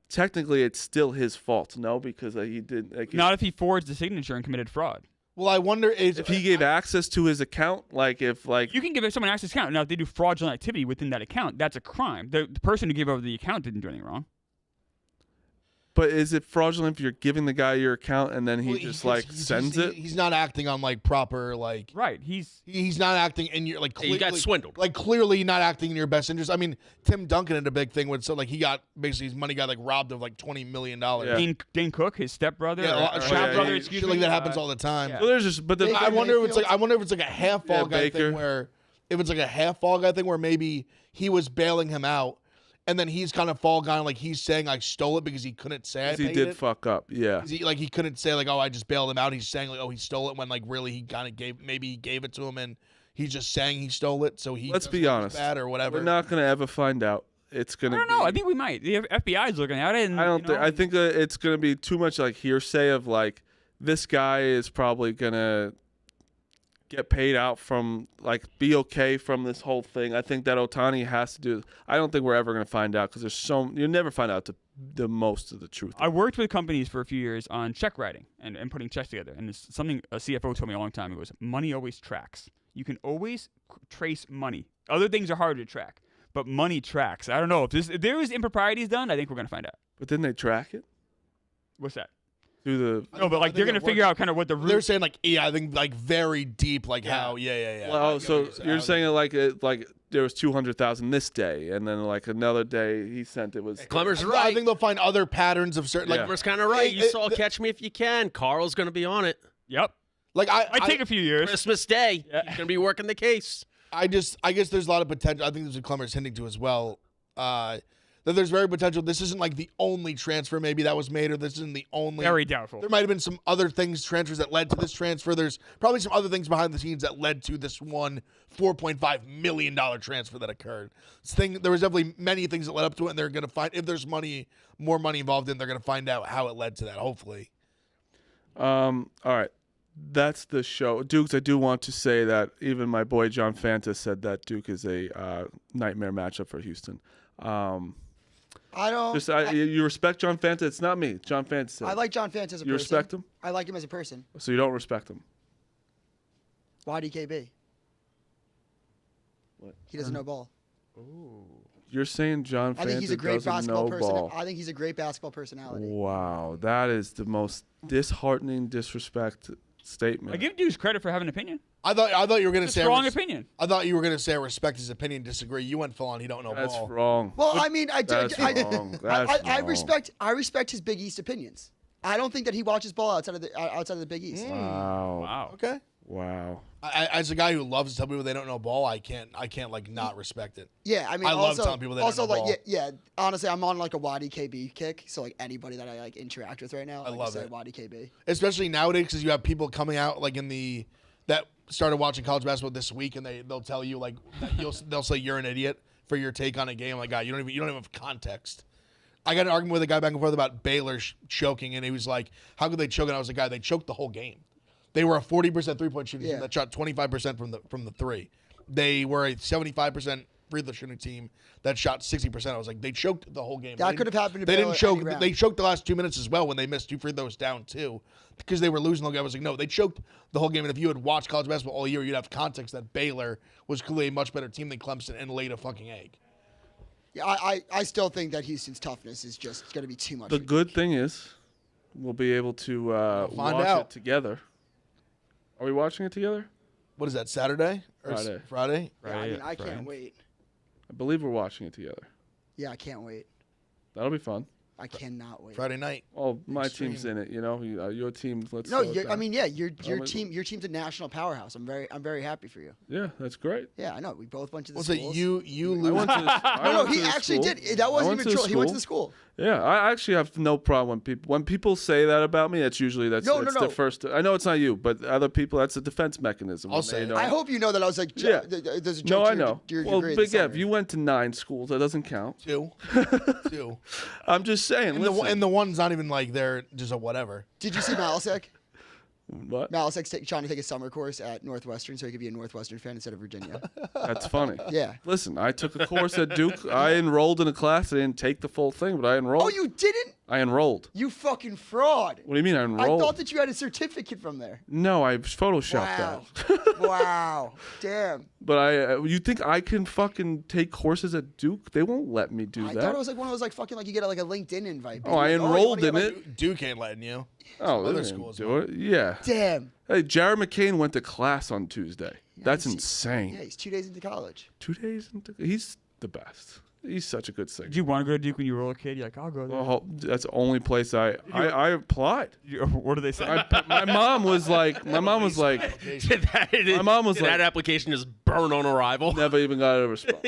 technically it's still his fault, no? Because he did. Like, Not if he forged the signature and committed fraud. Well, I wonder if he gave access to his account, You can give someone access to account. Now, if they do fraudulent activity within that account, that's a crime. The person who gave over the account didn't do anything wrong. But is it fraudulent if you're giving the guy your account and then he sends it? He's not acting on proper Right. He's not acting in your you got swindled. Clearly not acting in your best interest. I mean, Tim Duncan had a big thing with he got basically his money got robbed of $20 million. Yeah. Dane Cook, his stepbrother, brother, excuse shit me. like that happens all the time. yeah. Well, there's just, but Baker I wonder if Mayfield. it's a half fall guy Baker. thing where if it's a half fall guy thing where maybe he was bailing him out and then he's kind of fall guy he's saying I stole it because he couldn't say I paid he did it. fuck up, yeah. He couldn't say oh I just bailed him out. He's saying he stole it when really he kind of he gave it to him and he's just saying he stole it. So he Let's be honest, bad or whatever. we're not gonna ever find out. It's gonna. I don't know. I think we might. The FBI is looking at it. And, I don't think. I think it's gonna be too much hearsay of this guy is probably gonna get paid out from be okay from this whole thing. I think that Otani has to do. I don't think we're ever gonna find out because you never find out the most of the truth. I worked with companies for a few years on check writing and putting checks together. And it's something a CFO told me a long time ago was money always tracks. You can always trace money. Other things are harder to track, but money tracks. I don't know if there was improprieties done. I think we're gonna find out. But didn't they track it What's that? through the? No, but they're gonna figure out kind of what the They're root. saying I think very deep how yeah. Well, so you're saying there was 200,000 this day, and then another day he sent it was. Clemmer's I right. think they'll find other patterns of certain Yeah. Clemmer's kind of right. You saw Catch Me If You Can. Carl's going to be on it. Yep. I Might take a few years. Christmas Day. Yeah. He's going to be working the case. I guess there's a lot of potential. I think this is what Clemmer's hinting to as well. That there's very potential. This isn't the only transfer maybe that was made, or this isn't the only. Very doubtful. There might have been some other transfers that led to this transfer. There's probably some other things behind the scenes that led to this one $4.5 million transfer that occurred. There was definitely many things that led up to it, and they're going to find if there's more money involved in. They're going to find out how it led to that. Hopefully. All right. That's the show. Dukes, I do want to say that even my boy John Fanta said that Duke is a nightmare matchup for Houston. I don't. You respect John Fanta? It's not me. John Fanta said. I like John Fanta as a person. You respect him? I like him as a person. So you don't respect him? Why DKB? What? He doesn't know ball. You're saying John Fanta I think he's a great doesn't know basketball ball. I think he's a great basketball personality. Wow, that is the most disheartening disrespect statement. I give dudes credit for having an opinion. I thought you were going to It's a say strong opinion. I thought you were going to say I respect his opinion. Disagree. You went full on. He don't know That's ball. wrong. Well, I mean, That's wrong. That's I wrong. respect his Big East opinions. I don't think that he watches ball outside of the Big East. Wow. Wow. Okay. Wow. As a guy who loves to tell people they don't know ball, I can't not respect it. Yeah, I mean, I love also, telling people they also don't know ball. yeah. Honestly, I'm on a Wadi KB kick. So anybody that I interact with right now, I love say it. Wadi KB. Especially nowadays, because you have people coming out that started watching college basketball this week, and they'll tell you they'll say you're an idiot for your take on a game. God, you don't even have context. I got an argument with a guy back and forth about Baylor choking, and he was like, "How could they choke?" And I was like, "God, they choked the whole game. They were a 40% 3-point shooting team that shot 25% from the three. They were a 75% free throw shooting team that shot 60%. I was like, they choked the whole game. That could have happened to They Baylor didn't choke. any round. They choked the last 2 minutes as well when they missed 2 free throws down too, because they were losing the game. I was like, no, they choked the whole game. And if you had watched college basketball all year, you'd have context that Baylor was clearly a much better team than Clemson and laid a fucking egg. Yeah, I still think that Houston's toughness is just going to be too much. The good thing is, we'll be able to find watch out. it together. Are we watching it together? What is that, Saturday? Or Friday. Yeah, I mean, I can't wait. I believe we're watching it together. Yeah, I can't wait. That'll be fun. I cannot wait. Friday night. Oh, my Extreme. team's in it. You know, your team. Let's. No, slow it down. your my team. Your team's a national powerhouse. I'm very happy for you. Yeah, that's great. Yeah, I know. We both went to the Was schools. it you I lose? went to. No, he actually did. That wasn't even true. He went to the school. Yeah, I actually have no problem when people say that about me. That's usually No. the first. I know it's not you, but other people. That's a defense mechanism. I'll when say they it. know. I hope you know that I was like, Yeah. there's a joke. No, to I know. Your Well, degree but this yeah, summer. if you went to 9 schools, that doesn't count. Two. I'm just saying. And listen. the one's not even like they're just a whatever. Did you see Malasek? What? Malasek's trying to take a summer course at Northwestern so he could be a Northwestern fan instead of Virginia. That's funny. Yeah. Listen, I took a course at Duke. I enrolled in a class. I didn't take the full thing, but I enrolled. Oh, you didn't? I enrolled. You fucking fraud. What do you mean I enrolled? I thought that you had a certificate from there. No, I photoshopped Wow. that. Wow. Damn. But you think I can fucking take courses at Duke? They won't let me do I that. thought it was like one of those like fucking like you get like a LinkedIn invite. Oh, I Like, you enrolled wanna in get, it. like- Duke ain't letting you. Oh, other they schools didn't do it. Yeah. Damn. Hey, Jared McCain went to class on Tuesday. That's he's- insane. Yeah, he's 2 days into college. 2 days into. He's the best. He's such a good singer. Did you want to go to Duke when you were a little kid? You're like, I'll go there. Oh, that's the only place I applied. What do they say? My mom was like, Did that application just burn on arrival? never even got a response.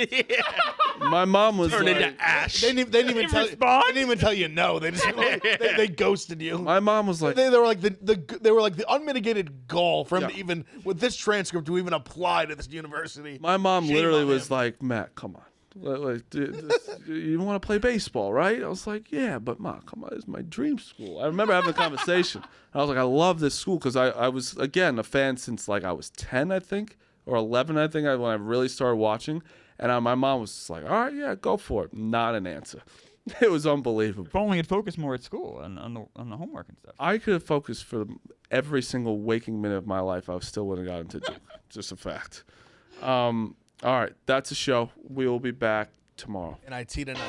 My mom was Turn like, into ash. They didn't even tell you. respond? They didn't even tell you no. They just they ghosted you. my mom was like, They were like they were like the unmitigated gall for him to Yeah. even with this transcript to even apply to this university. my mom Shame literally on was him. like, Matt, come on. Like, you want to play baseball, right? I was like, yeah, but Ma, come on, it's my dream school. I remember having a conversation. I was like, I love this school because I was, again, a fan since like I was 10, I think, or 11, I think, when I really started watching. And my mom was just like, all right, yeah, go for it. Not an answer. It was unbelievable. If only had focused more at school on the homework and stuff. I could have focused for every single waking minute of my life. I still wouldn't have gotten to Duke. Just a fact. All right, that's a show. We will be back tomorrow. And IT tonight.